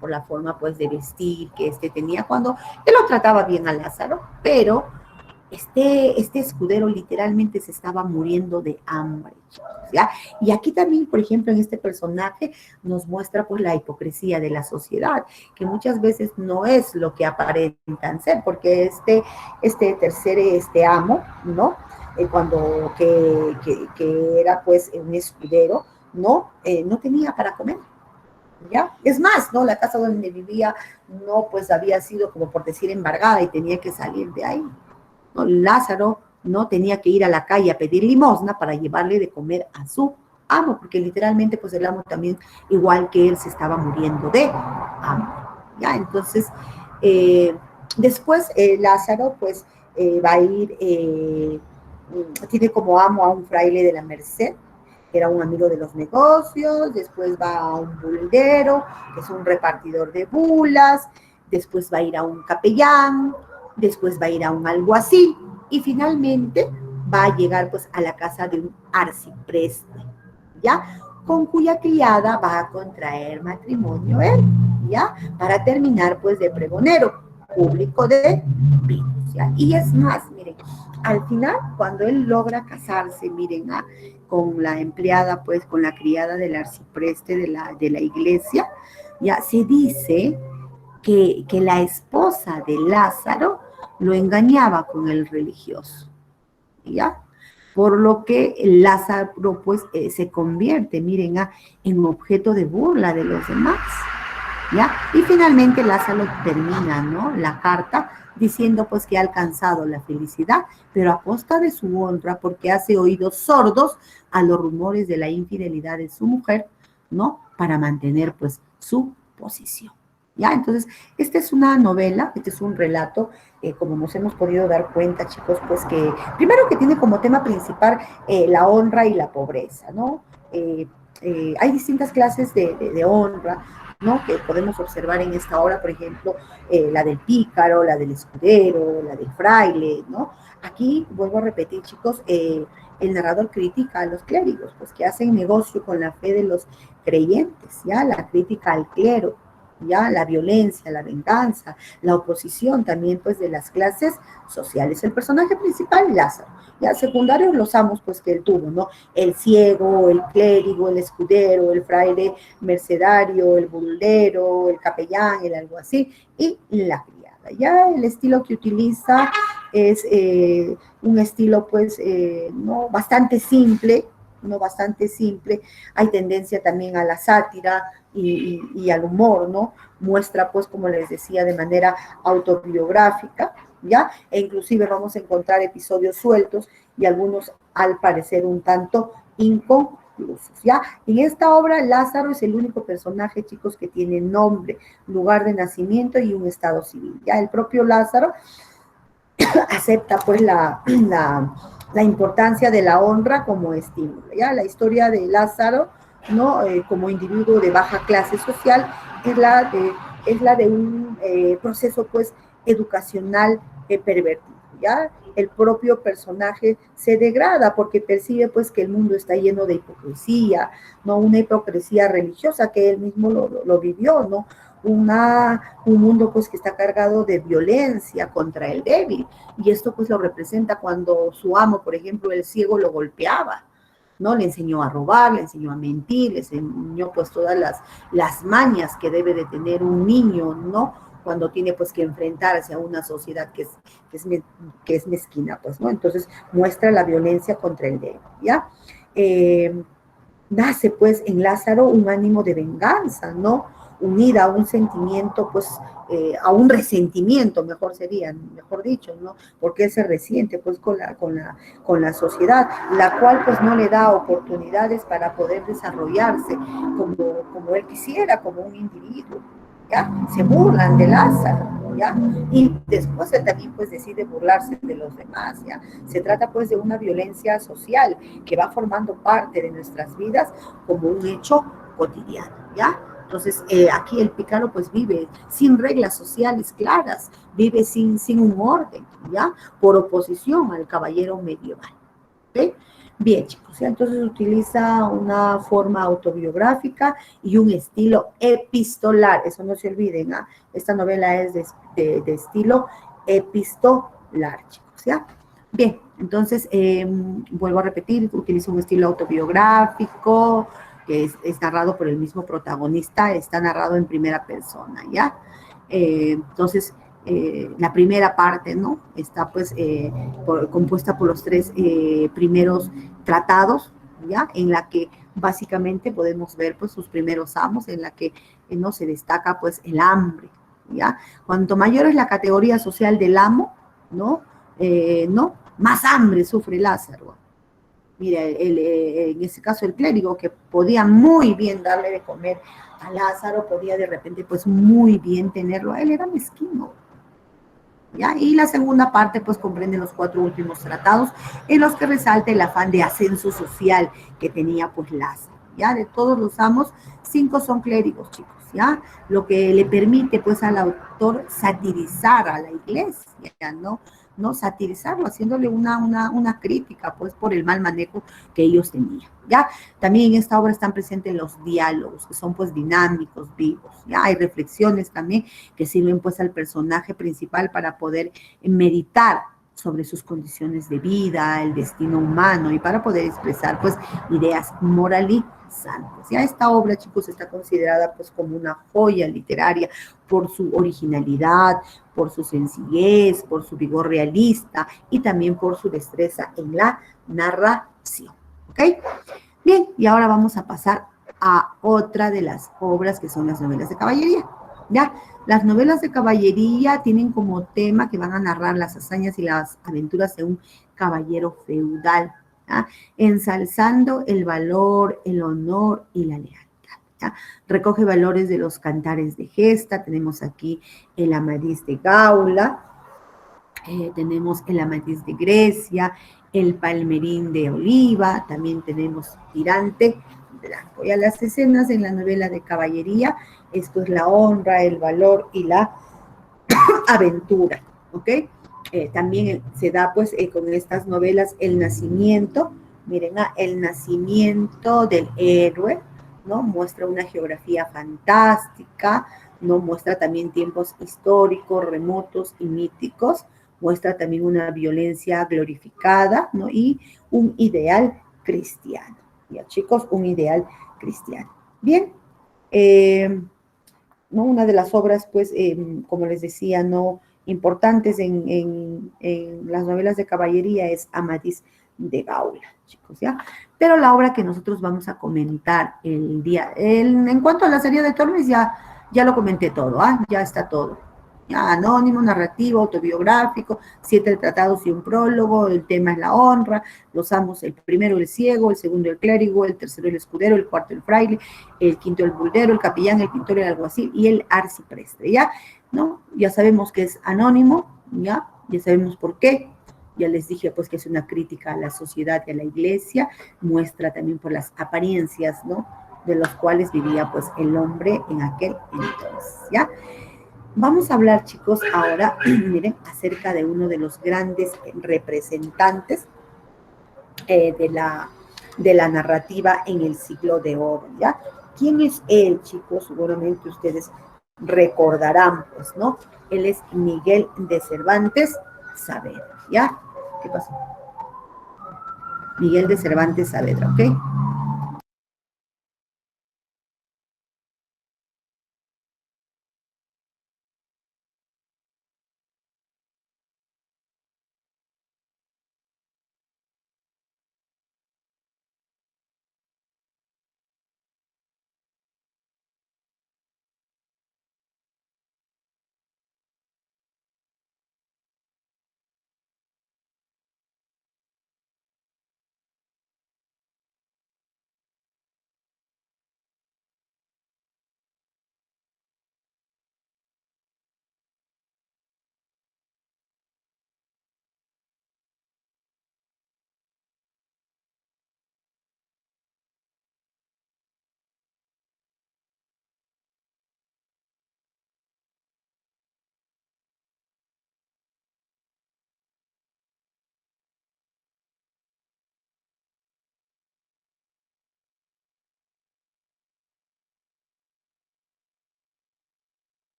Por la forma pues de vestir que tenía cuando él lo trataba bien a Lázaro, pero este escudero literalmente se estaba muriendo de hambre, ¿ya? Y aquí también, por ejemplo, en este personaje nos muestra pues la hipocresía de la sociedad, que muchas veces no es lo que aparentan ser, porque este amo, ¿no? Cuando que era pues un escudero, ¿no? No tenía para comer, ¿ya? Es más, ¿no? La casa donde vivía no pues había sido, como por decir, embargada y tenía que salir de ahí, ¿no? Lázaro no tenía que ir a la calle a pedir limosna para llevarle de comer a su amo, porque literalmente pues el amo también, igual que él, se estaba muriendo de hambre, ¿ya? Entonces, después Lázaro pues va a ir, tiene como amo a un fraile de la Merced, que era un amigo de los negocios. Después va a un buldero, que es un repartidor de bulas. Después va a ir a un capellán, después va a ir a un alguacil, y finalmente va a llegar pues a la casa de un arcipreste, ¿ya? Con cuya criada va a contraer matrimonio él, ¿ya? Para terminar pues de pregonero público de vinos, ¿ya? Y es más, miren, al final, cuando él logra casarse, miren, con la empleada, pues con la criada del arcipreste de la iglesia, ya se dice que la esposa de Lázaro lo engañaba con el religioso, ¿ya? Por lo que Lázaro pues se convierte, miren, en objeto de burla de los demás, ¿ya? Y finalmente Lázaro termina, ¿no? La carta diciendo pues que ha alcanzado la felicidad, pero a costa de su honra, porque hace oídos sordos a los rumores de la infidelidad de su mujer, ¿no? Para mantener pues su posición, ¿ya? Entonces, esta es una novela, este es un relato, como nos hemos podido dar cuenta, chicos, pues que primero que tiene como tema principal la honra y la pobreza, ¿no? Hay distintas clases de honra, ¿no? Que podemos observar en esta obra, por ejemplo, la del pícaro, la del escudero, la del fraile, ¿no? Aquí, vuelvo a repetir, chicos, el narrador critica a los clérigos, pues que hacen negocio con la fe de los creyentes, ¿ya? La crítica al clero, ¿ya? La violencia, la venganza, la oposición también, pues, de las clases sociales. El personaje principal, Lázaro, ya secundarios los amos, pues, que él tuvo, ¿no? El ciego, el clérigo, el escudero, el fraile mercedario, el buldero, el capellán, el alguacil y la criada. Ya el estilo que utiliza es un estilo, pues, no bastante simple, ¿no? Bastante simple. Hay tendencia también a la sátira y al humor, ¿no? Muestra, pues, como les decía, de manera autobiográfica, ¿ya? E inclusive vamos a encontrar episodios sueltos y algunos, al parecer, un tanto inconclusos, ¿ya? En esta obra, Lázaro es el único personaje, chicos, que tiene nombre, lugar de nacimiento y un estado civil, ¿ya? El propio Lázaro acepta, pues, la importancia de la honra como estímulo, ¿ya? La historia de Lázaro, ¿no? Como individuo de baja clase social es la de un proceso, pues, educacional pervertido, ¿ya? El propio personaje se degrada porque percibe pues que el mundo está lleno de hipocresía, ¿no? Una hipocresía religiosa que él mismo lo vivió, ¿no? Un mundo pues que está cargado de violencia contra el débil, y esto pues lo representa cuando su amo, por ejemplo, el ciego, lo golpeaba, ¿no? Le enseñó a robar, le enseñó a mentir, le enseñó pues todas las mañas que debe de tener un niño, ¿no? Cuando tiene pues que enfrentarse a una sociedad que es mezquina, pues, ¿no? Entonces muestra la violencia contra el débil, ¿ya? Nace pues en Lázaro un ánimo de venganza, ¿no? Unida a un sentimiento, pues, a un resentimiento, mejor dicho, ¿no? Porque él se resiente, pues, con la sociedad, la cual, pues, no le da oportunidades para poder desarrollarse como él quisiera, como un individuo, ¿ya? Se burlan de Lázaro, ¿ya? Y después él también, pues, decide burlarse de los demás, ¿ya? Se trata, pues, de una violencia social que va formando parte de nuestras vidas como un hecho cotidiano, ¿ya? Entonces, aquí el pícaro pues vive sin reglas sociales claras, vive sin un orden, ¿ya? Por oposición al caballero medieval, ¿ok? Bien, chicos, ¿ya? Entonces utiliza una forma autobiográfica y un estilo epistolar, eso no se olviden, ¿ah? Esta novela es de estilo epistolar, chicos, ¿ya? Bien, entonces, vuelvo a repetir, utiliza un estilo autobiográfico, que es narrado por el mismo protagonista, está narrado en primera persona, ¿ya? Entonces, la primera parte, ¿no? Está, pues, compuesta por los tres primeros tratados, ¿ya? En la que básicamente podemos ver, pues, sus primeros amos, en la que, ¿no? Se destaca, pues, el hambre, ¿ya? Cuanto mayor es la categoría social del amo, ¿no? ¿No? Más hambre sufre Lázaro. Mira, en ese caso el clérigo, que podía muy bien darle de comer a Lázaro, podía de repente pues muy bien tenerlo, él era mezquino, ¿ya? Y la segunda parte pues comprende los 4 últimos tratados en los que resalta el afán de ascenso social que tenía pues Lázaro, ¿ya? De todos los amos, 5 son clérigos, chicos, ¿ya? Lo que le permite pues al autor satirizar a la iglesia, ¿no? Satirizarlo, haciéndole una crítica, pues, por el mal manejo que ellos tenían, ¿ya? También en esta obra están presentes los diálogos, que son, pues, dinámicos, vivos, ¿ya? Hay reflexiones también que sirven, pues, al personaje principal para poder meditar sobre sus condiciones de vida, el destino humano, y para poder expresar, pues, ideas moralizantes. Ya esta obra, chicos, está considerada, pues, como una joya literaria por su originalidad, por su sencillez, por su vigor realista y también por su destreza en la narración, ¿ok? Bien, y ahora vamos a pasar a otra de las obras que son las novelas de caballería, ¿ya? Las novelas de caballería tienen como tema que van a narrar las hazañas y las aventuras de un caballero feudal, ¿ya? Ensalzando el valor, el honor y la lealtad. ¿Ya? Recoge valores de los cantares de gesta, tenemos aquí el Amadís de Gaula, tenemos el Amadís de Grecia, el Palmerín de Oliva, también tenemos Tirante Blanco. Y a las escenas en la novela de caballería, esto es la honra, el valor y la aventura, ¿ok? También se da pues con estas novelas el nacimiento, miren, el nacimiento del héroe, ¿no? Muestra una geografía fantástica, ¿no? Muestra también tiempos históricos, remotos y míticos, muestra también una violencia glorificada, ¿no? Y un ideal cristiano, ¿ya, chicos? Un ideal cristiano. Bien, ¿no? Una de las obras, pues, como les decía, no importantes en las novelas de caballería es Amadís de Gaula, chicos, ¿ya? Pero la obra que nosotros vamos a comentar en cuanto a la serie de Tormes, ya lo comenté todo, ¿ah? Ya está todo. Ya, anónimo, narrativo, autobiográfico, 7 tratados y un prólogo, el tema es la honra, los amos, el primero el ciego, el segundo el clérigo, el tercero el escudero, el cuarto el fraile, el quinto el buldero, el capellán, el pintor, el alguacil y el arcipreste, ¿ya? ¿No? Ya sabemos que es anónimo, ¿ya? Ya sabemos por qué. Ya les dije, pues, que es una crítica a la sociedad y a la iglesia, muestra también por las apariencias, ¿no? De los cuales vivía, pues, el hombre en aquel entonces, ¿ya? Vamos a hablar, chicos, ahora, miren, acerca de uno de los grandes representantes de la narrativa en el siglo de oro, ¿ya? ¿Quién es él, chicos? Seguramente ustedes recordarán, pues, ¿no? Él es Miguel de Cervantes Saavedra, ¿ya? ¿Qué pasó? Miguel de Cervantes Saavedra, ¿ok?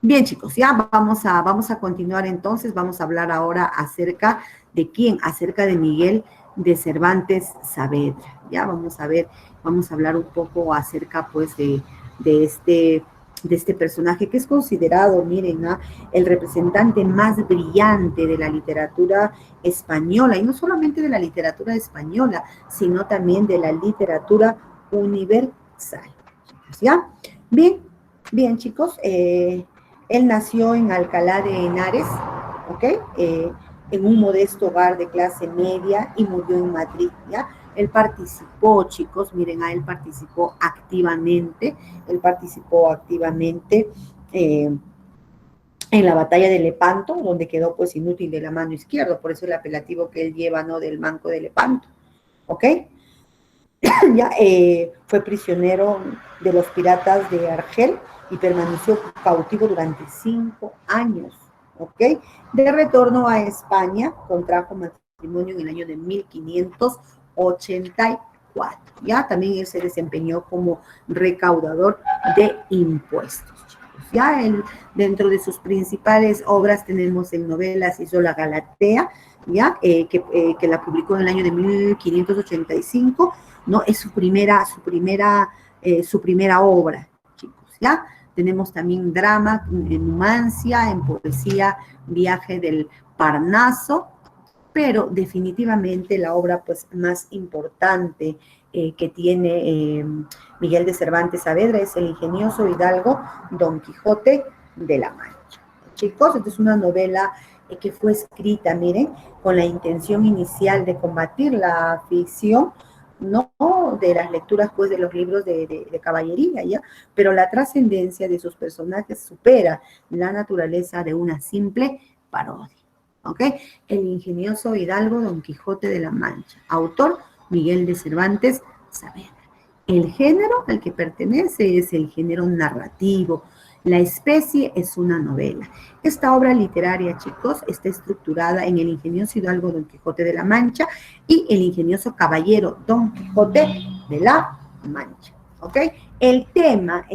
Bien, chicos, ya vamos a continuar entonces, vamos a hablar ahora acerca de quién, acerca de Miguel de Cervantes Saavedra, ya vamos a ver, vamos a hablar un poco acerca pues de este personaje que es considerado, miren, el representante más brillante de la literatura española, y no solamente de la literatura española, sino también de la literatura universal, ¿ya? Bien, bien, chicos, él nació en Alcalá de Henares, ¿ok? En un modesto hogar de clase media y murió en Madrid, ¿ya? Él participó, chicos, miren, él participó activamente en la batalla de Lepanto, donde quedó pues inútil de la mano izquierda, por eso el apelativo que él lleva, ¿no? Del manco de Lepanto, ¿ok? Ya fue prisionero de los piratas de Argel y permaneció cautivo durante 5 años, ¿ok? De retorno a España, contrajo matrimonio en el año de 1584, ¿ya? También él se desempeñó como recaudador de impuestos, chicos. Ya dentro de sus principales obras tenemos en novelas hizo La Galatea, ¿ya? Que la publicó en el año de 1585, ¿no? Es su primera obra, chicos, ¿ya? Tenemos también drama, en Numancia, en poesía, Viaje del Parnaso, pero definitivamente la obra pues más importante que tiene Miguel de Cervantes Saavedra es el ingenioso hidalgo Don Quijote de la Mancha. Chicos, esta es una novela que fue escrita, miren, con la intención inicial de combatir la ficción, no de las lecturas pues de los libros de caballería, ¿ya? Pero la trascendencia de sus personajes supera la naturaleza de una simple parodia, ¿ok? El ingenioso hidalgo Don Quijote de la Mancha, autor Miguel de Cervantes Saavedra. El género al que pertenece es el género narrativo. La especie es una novela. Esta obra literaria, chicos, está estructurada en el ingenioso hidalgo Don Quijote de la Mancha y el ingenioso caballero Don Quijote de la Mancha, ¿ok? El tema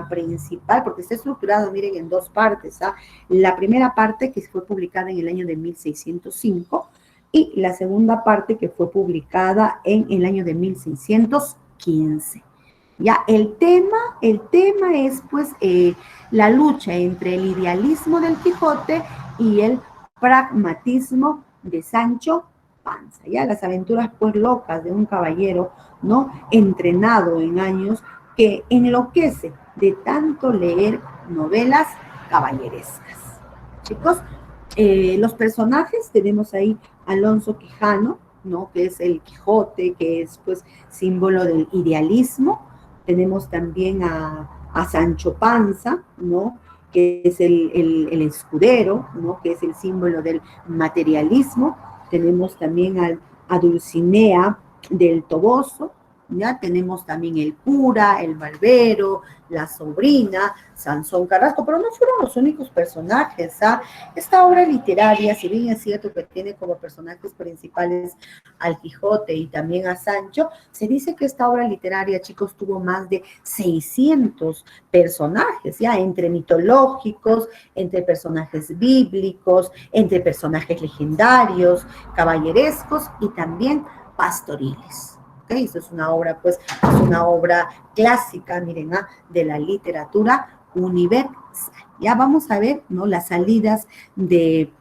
principal, porque está estructurado, miren, en 2 partes, ¿ah? La primera parte que fue publicada en el año de 1605 y la segunda parte que fue publicada en el año de 1615. Ya, el tema es pues la lucha entre el idealismo del Quijote y el pragmatismo de Sancho Panza, ya, las aventuras pues locas de un caballero, ¿no? Entrenado en años que enloquece de tanto leer novelas caballerescas. Chicos, Los personajes, tenemos ahí Alonso Quijano, ¿no? Que es el Quijote, que es pues símbolo del idealismo. Tenemos también a Sancho Panza, ¿no? Que es el escudero, ¿no? Que es el símbolo del materialismo. Tenemos también a Dulcinea del Toboso, ¿ya? Tenemos también el cura, el barbero, la sobrina, Sansón Carrasco, pero no fueron los únicos personajes. ¿Ah? Esta obra literaria, si bien es cierto que tiene como personajes principales al Quijote y también a Sancho, se dice que esta obra literaria, chicos, tuvo más de 600 personajes, ya entre mitológicos, entre personajes bíblicos, entre personajes legendarios, caballerescos y también pastoriles. ¿Okay? Eso es una obra, pues, es una obra clásica, miren, de la literatura universal. Ya vamos a ver, ¿no? Las salidas de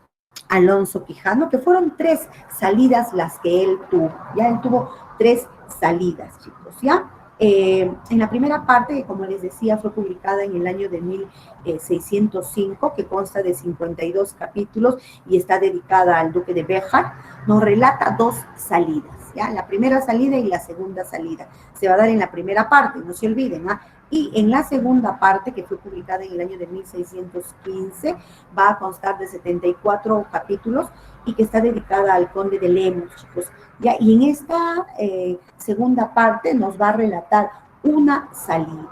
Alonso Quijano, que fueron 3 salidas las que él tuvo. Ya él tuvo 3 salidas, chicos, ¿ya? En la primera parte, que como les decía, fue publicada en el año de 1605, que consta de 52 capítulos y está dedicada al duque de Béjar, nos relata 2 salidas, ¿ya? La primera salida y la segunda salida. Se va a dar en la primera parte, no se olviden, ¿ah? Y en la segunda parte, que fue publicada en el año de 1615, va a constar de 74 capítulos y que está dedicada al conde de Lemos, chicos. ¿Ya? Y en esta segunda parte nos va a relatar una salida,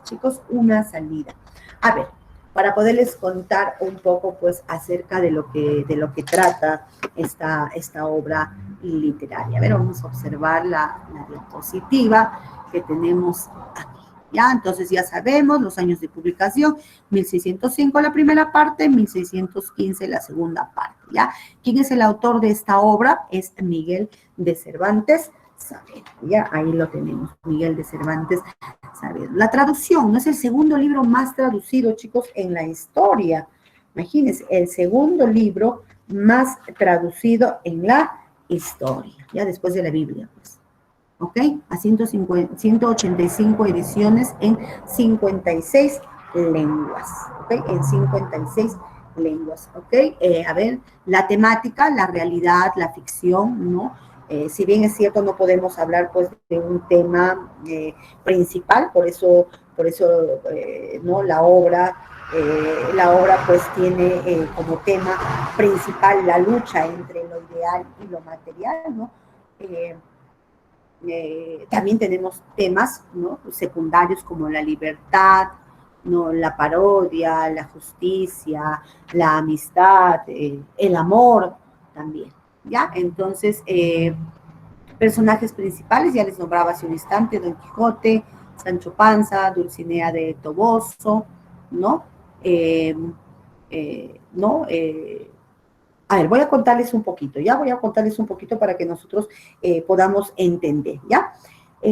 chicos, una salida. A ver, para poderles contar un poco, pues, acerca de lo que trata esta obra literaria. A ver, vamos a observar la diapositiva que tenemos aquí. ¿Ya? Entonces ya sabemos los años de publicación, 1605 la primera parte, 1615 la segunda parte, ¿ya? ¿Quién es el autor de esta obra? Es Miguel de Cervantes Saavedra, ¿ya? Ahí lo tenemos, Miguel de Cervantes Saavedra. La traducción, ¿no? Es el segundo libro más traducido, chicos, en la historia. Imagínense, el segundo libro más traducido en la historia, ¿ya? Después de la Biblia, pues. ¿Ok? A 185 ediciones en 56 lenguas, ¿ok? En 56 lenguas, ¿ok? A ver, la temática, la realidad, la ficción, ¿no? Si bien es cierto, no podemos hablar, pues, de un tema principal, por eso ¿no? La obra, pues, tiene como tema principal la lucha entre lo ideal y lo material, ¿no? También tenemos temas, ¿no? Secundarios como la libertad, ¿no? La parodia, la justicia, la amistad, el amor también, ¿ya? Entonces, personajes principales, ya les nombraba hace un instante, Don Quijote, Sancho Panza, Dulcinea de Toboso, ¿no? ¿No? A ver, voy a contarles un poquito, ¿ya? Voy a contarles un poquito para que nosotros podamos entender, ¿ya?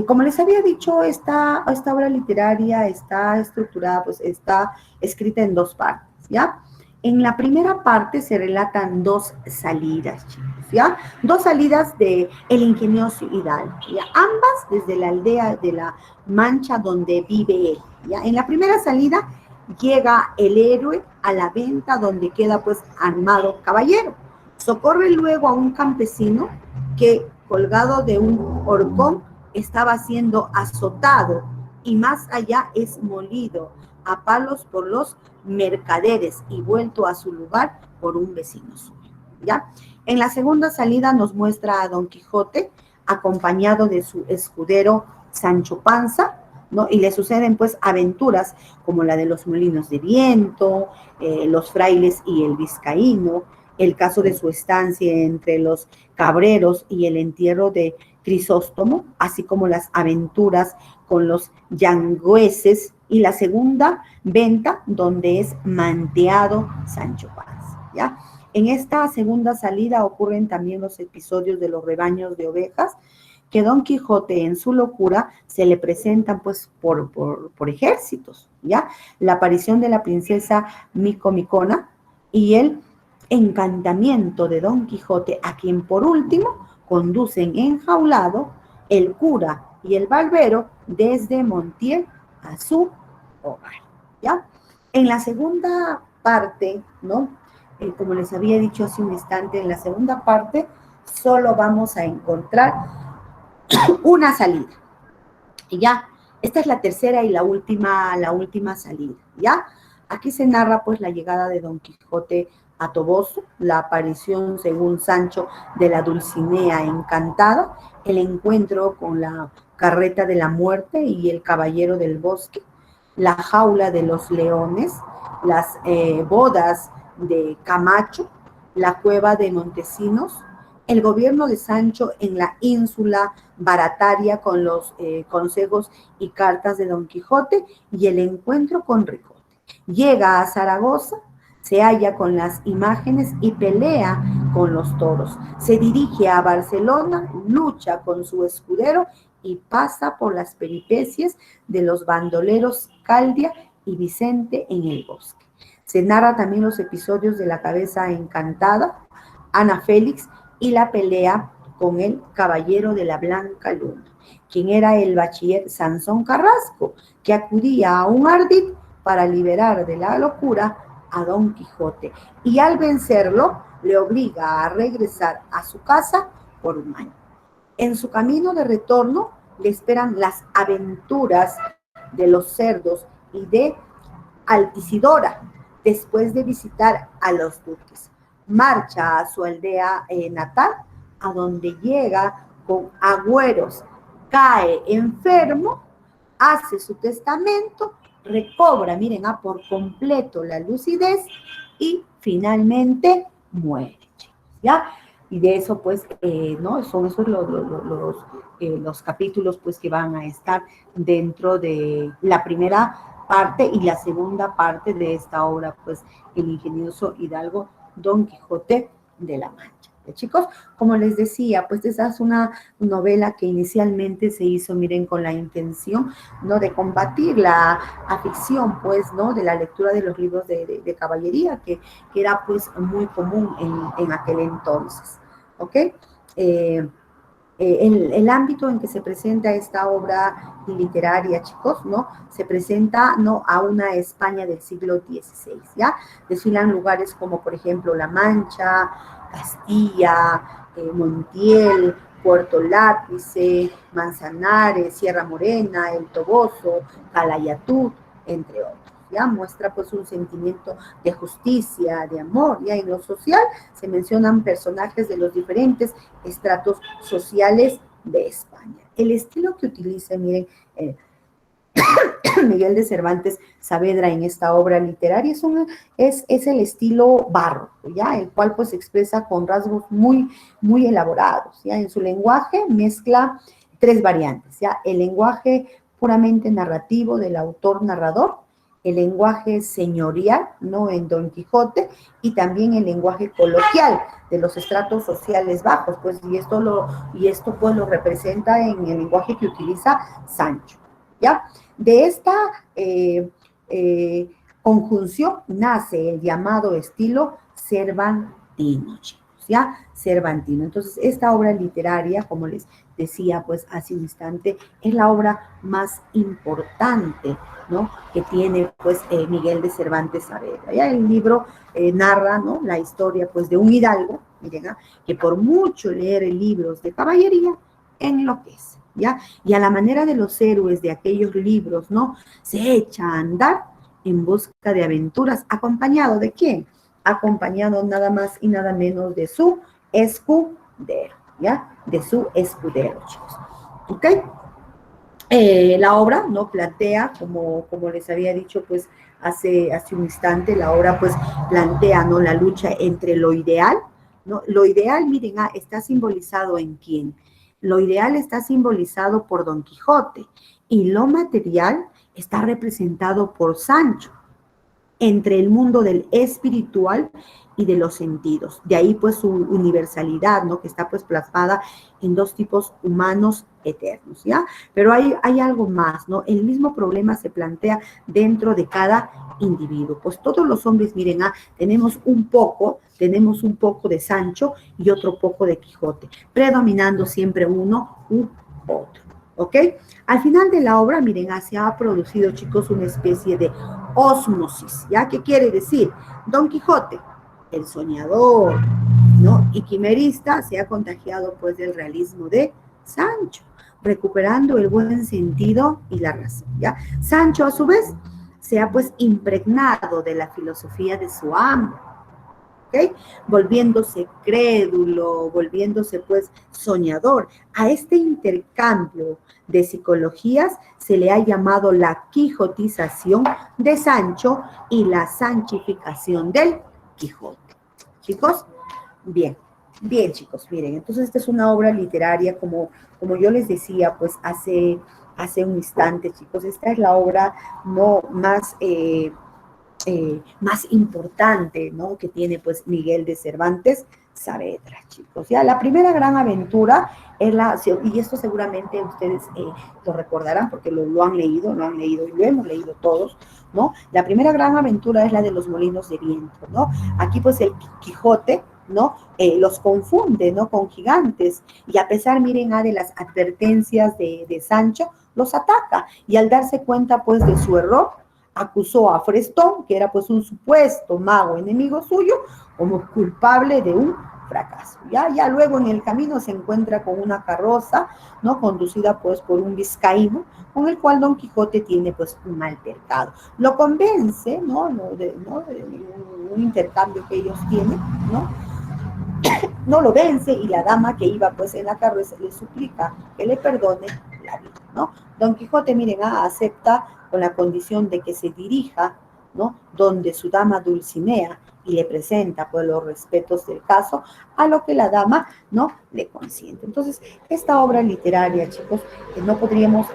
Como les había dicho, esta obra literaria está estructurada, pues está escrita en 2 partes, ¿ya? En la primera parte se relatan 2 salidas, chicos, ¿ya? 2 salidas de El Ingenioso Hidalgo, ¿ya? Ambas desde la aldea de La Mancha donde vive él, ¿ya? En la primera salida llega el héroe a la venta donde queda pues armado caballero. Socorre luego a un campesino que colgado de un horcón estaba siendo azotado y más allá es molido a palos por los mercaderes y vuelto a su lugar por un vecino suyo, ¿ya? En la segunda salida nos muestra a Don Quijote acompañado de su escudero Sancho Panza, ¿no? Y le suceden pues aventuras como la de los molinos de viento, los frailes y el vizcaíno, el caso de su estancia entre los cabreros y el entierro de Crisóstomo, así como las aventuras con los yangüeses y la segunda venta donde es manteado Sancho Panza, ¿ya? En esta segunda salida ocurren también los episodios de los rebaños de ovejas, que Don Quijote en su locura se le presentan pues por ejércitos, ¿ya? La aparición de la princesa Micomicona y el encantamiento de Don Quijote, a quien por último conducen enjaulado el cura y el barbero desde Montiel a su hogar, ¿ya? En la segunda parte, ¿no? como les había dicho hace un instante, en la segunda parte solo vamos a encontrar una salida. Y ya, esta es la tercera y la última salida, ¿ya? Aquí se narra pues la llegada de Don Quijote a Toboso, la aparición, según Sancho, de la Dulcinea encantada, el encuentro con la carreta de la muerte y el caballero del bosque, la jaula de los leones, las bodas de Camacho, la cueva de Montesinos, el gobierno de Sancho en la ínsula Barataria con los consejos y cartas de Don Quijote y el encuentro con Ricote. Llega a Zaragoza, se halla con las imágenes y pelea con los toros. Se dirige a Barcelona, lucha con su escudero y pasa por las peripecias de los bandoleros Caldia y Vicente en el bosque. Se narra también los episodios de la cabeza encantada, Ana Félix, y la pelea con el caballero de la Blanca Luna, quien era el bachiller Sansón Carrasco, que acudía a un ardid para liberar de la locura a Don Quijote, y al vencerlo le obliga a regresar a su casa por un año. En su camino de retorno le esperan las aventuras de los cerdos y de Altisidora, después de visitar a los duques. Marcha a su aldea natal, a donde llega con agüeros, cae enfermo, hace su testamento, recobra, miren, por completo la lucidez y finalmente muere, ¿ya? Y de eso, pues, ¿no? Son esos los capítulos, pues, que van a estar dentro de la primera parte y la segunda parte de esta obra, pues, el ingenioso hidalgo Don Quijote de la Mancha. Chicos, como les decía, pues esa es una novela que inicialmente se hizo, miren, con la intención, ¿no?, de combatir la afición, pues, ¿no?, de la lectura de los libros de caballería, que era, pues, muy común en aquel entonces, ¿ok? El ámbito en que se presenta esta obra literaria, chicos, ¿no? Se presenta, ¿no?, a una España del siglo XVI, ¿ya? Desfilan lugares como, por ejemplo, La Mancha, Castilla, Montiel, Puerto Lápice, Manzanares, Sierra Morena, El Toboso, Calatayud, entre otros. ¿Ya? Muestra pues un sentimiento de justicia, de amor. Ya en lo social se mencionan personajes de los diferentes estratos sociales de España. El estilo que utiliza, miren, Miguel de Cervantes Saavedra en esta obra literaria es el estilo barroco, ¿ya? El cual pues expresa con rasgos muy elaborados, ¿ya? En su lenguaje mezcla tres variantes, ¿ya? El lenguaje puramente narrativo del autor narrador, el lenguaje señorial, ¿no?, en Don Quijote, y también el lenguaje coloquial de los estratos sociales bajos, pues, y esto pues lo representa en el lenguaje que utiliza Sancho, ¿ya? De esta conjunción nace el llamado estilo cervantino, chicos, ¿ya? Cervantino. Entonces, esta obra literaria, como les decía, pues, hace un instante, es la obra más importante, ¿no?, que tiene, pues, Miguel de Cervantes Saavedra. Ya el libro narra, ¿no?, la historia, pues, de un hidalgo, miren, que por mucho leer libros de caballería, enloquece, ¿ya? Y a la manera de los héroes de aquellos libros, ¿no?, se echa a andar en busca de aventuras, ¿acompañado de quién? Acompañado nada más y nada menos de su escudero, ¿ya? De su escudero, chicos. ¿Ok? La obra, ¿no?, plantea, como les había dicho, pues, hace un instante, la obra, pues, plantea, ¿no?, la lucha entre lo ideal, ¿no? Lo ideal, miren, está simbolizado ¿en quién? Lo ideal está simbolizado por Don Quijote y lo material está representado por Sancho, entre el mundo del espiritual y de los sentidos. De ahí pues su universalidad, ¿no?, que está pues plasmada en dos tipos humanos eternos, ¿ya? Pero hay algo más, ¿no? El mismo problema se plantea dentro de cada individuo. Pues todos los hombres, miren, tenemos un poco de Sancho y otro poco de Quijote, predominando siempre uno u otro, ¿ok? Al final de la obra, miren, se ha producido, chicos, una especie de ósmosis, ¿ya? ¿Qué quiere decir? Don Quijote el soñador, ¿no? Y quimerista se ha contagiado pues del realismo de Sancho, recuperando el buen sentido y la razón, ¿ya? Sancho, a su vez, se ha pues impregnado de la filosofía de su amo, ¿ok? Volviéndose crédulo, volviéndose pues soñador. A este intercambio de psicologías se le ha llamado la quijotización de Sancho y la sanchificación del Quijote. Chicos, bien, bien chicos, miren, entonces esta es una obra literaria como yo les decía pues hace un instante, chicos, esta es la obra no más importante, ¿no? Que tiene pues Miguel de Cervantes Saavedra, chicos. Ya la primera gran aventura es y esto seguramente ustedes lo recordarán porque lo han leído y lo hemos leído todos, ¿no? La primera gran aventura es la de los molinos de viento, ¿no? Aquí pues el Quijote, ¿no? Los confunde, ¿no? Con gigantes y a pesar, miren, de las advertencias de Sancho, los ataca y al darse cuenta pues de su error, acusó a Frestón, que era pues un supuesto mago enemigo suyo, como culpable de un fracaso. Ya luego en el camino se encuentra con una carroza, ¿no? Conducida pues por un vizcaíno, con el cual Don Quijote tiene pues un altercado. Lo convence, ¿no? De un intercambio que ellos tienen, ¿no? No lo vence y la dama que iba pues en la carroza le suplica que le perdone la vida, ¿no? Don Quijote, miren, acepta con la condición de que se dirija, ¿no? Donde su dama Dulcinea y le presenta pues los respetos del caso, a lo que la dama, ¿no? Le consiente. Entonces, esta obra literaria, chicos, no podríamos...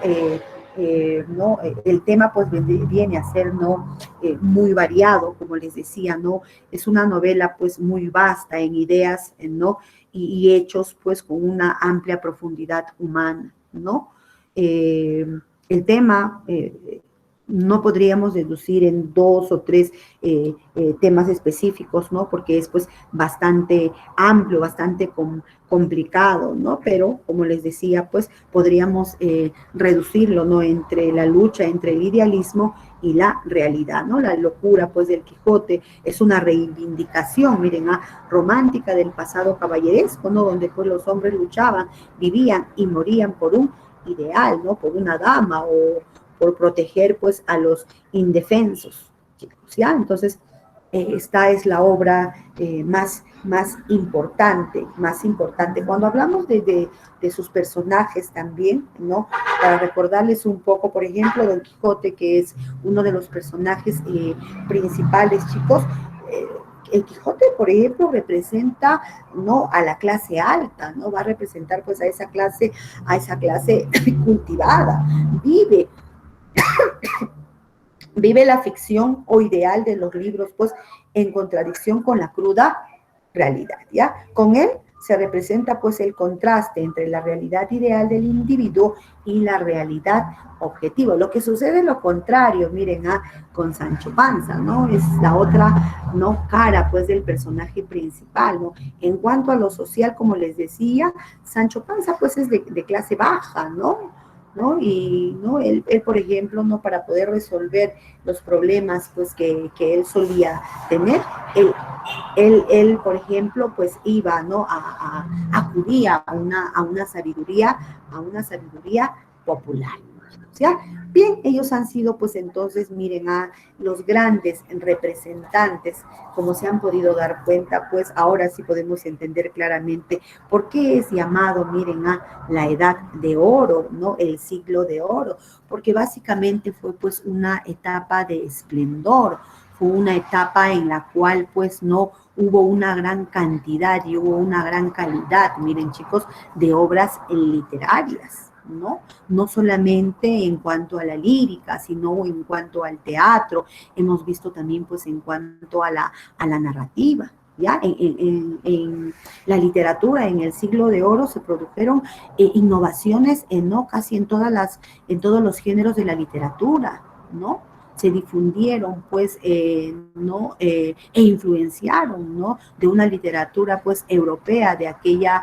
¿no? El tema pues viene a ser ¿no? Muy variado, como les decía, ¿no? Es una novela pues muy vasta en ideas, ¿no? Y hechos pues con una amplia profundidad humana, ¿no? El tema no podríamos deducir en 2 o 3 temas específicos, ¿no? Porque es pues bastante amplio, bastante complicado, ¿no? Pero, como les decía, pues podríamos reducirlo, ¿no? Entre la lucha entre el idealismo y la realidad, ¿no? La locura, pues, del Quijote es una reivindicación, miren, romántica del pasado caballeresco, ¿no? Donde, pues, los hombres luchaban, vivían y morían por un ideal, ¿no? Por una dama o por proteger, pues, a los indefensos, chicos, ¿ya? Entonces, esta es la obra más importante. Cuando hablamos de sus personajes también, ¿no? Para recordarles un poco, por ejemplo, Don Quijote, que es uno de los personajes principales, chicos. El Quijote, por ejemplo, representa, ¿no? A la clase alta, ¿no? Va a representar, pues, a esa clase cultivada. Vive la ficción o ideal de los libros, pues, en contradicción con la cruda realidad, ¿ya? Con él se representa, pues, el contraste entre la realidad ideal del individuo y la realidad objetiva. Lo que sucede es lo contrario, miren, con Sancho Panza, ¿no? Es la otra, ¿no? Cara, pues, del personaje principal, ¿no? En cuanto a lo social, como les decía, Sancho Panza, pues, es de clase baja, ¿no? Y ¿no? Él, por ejemplo, ¿no? Para poder resolver los problemas pues, que él solía tener, él, por ejemplo, pues iba, ¿no? Acudía a una sabiduría popular. ¿Ya? Bien, ellos han sido, pues entonces, miren, los grandes representantes, como se han podido dar cuenta, pues ahora sí podemos entender claramente por qué es llamado, miren, la edad de oro, ¿no? El siglo de oro, porque básicamente fue, pues, una etapa de esplendor, fue una etapa en la cual, pues, no hubo una gran cantidad y hubo una gran calidad, miren, chicos, de obras literarias. No solamente en cuanto a la lírica, sino en cuanto al teatro, hemos visto también pues en cuanto a la narrativa, ¿ya? En la literatura, en el siglo de oro se produjeron innovaciones casi en todos los géneros de la literatura, ¿no? se difundieron, pues, ¿no? E influenciaron, ¿no? De una literatura, pues, europea de aquella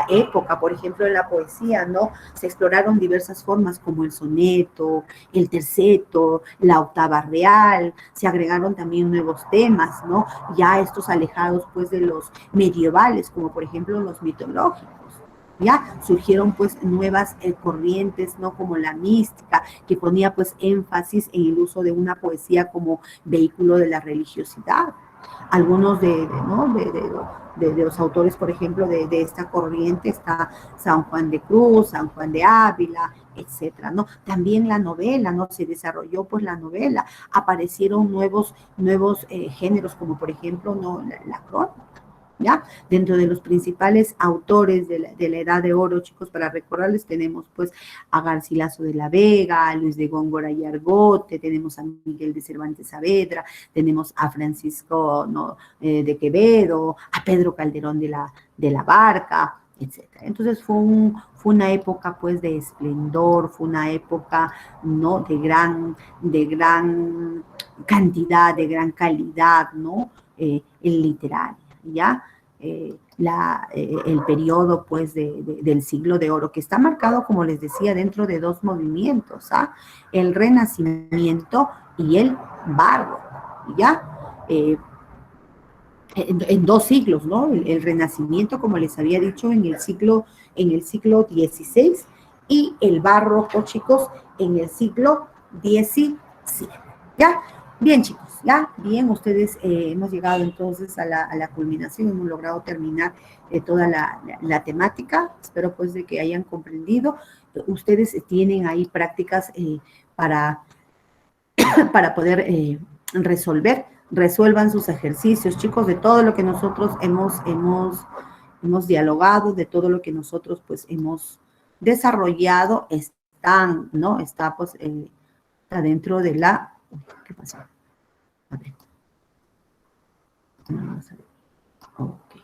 época. Por ejemplo, en la poesía, ¿no? Se exploraron diversas formas como el soneto, el terceto, la octava real, se agregaron también nuevos temas, ¿no? Ya estos alejados, pues, de los medievales, como por ejemplo los mitológicos. Ya surgieron pues nuevas corrientes, ¿no? Como la mística, que ponía pues énfasis en el uso de una poesía como vehículo de la religiosidad. Algunos ¿no? de los autores, por ejemplo, de esta corriente está San Juan de Cruz, San Juan de Ávila, etcétera, ¿no? También la novela, ¿no? Se desarrolló pues la novela, aparecieron nuevos géneros, como por ejemplo, ¿no? La crónica. ¿Ya? Dentro de los principales autores de la Edad de Oro, chicos, para recordarles, tenemos pues a Garcilaso de la Vega, a Luis de Góngora y Argote, tenemos a Miguel de Cervantes Saavedra, tenemos a Francisco, ¿no? De Quevedo, a Pedro Calderón de la Barca, etc. Entonces fue una época pues de esplendor, fue una época, ¿no? de gran cantidad, de gran calidad, ¿no? En literaria. ¿Ya? El periodo pues del siglo de oro, que está marcado, como les decía, dentro de dos movimientos, ¿ah? El Renacimiento y el Barroco, ¿ya? En dos siglos, ¿no? El Renacimiento, como les había dicho, en el siglo XVI, y el Barroco, chicos, en el siglo XVII, ¿ya? Bien, chicos, ya, bien, ustedes hemos llegado entonces a la culminación, hemos logrado terminar toda la temática, espero pues de que hayan comprendido. Ustedes tienen ahí prácticas para poder resuelvan sus ejercicios, chicos, de todo lo que nosotros hemos dialogado, de todo lo que nosotros pues hemos desarrollado, ¿no? Está pues, está dentro de la... ¿Qué pasó? A ver. Vamos a ver.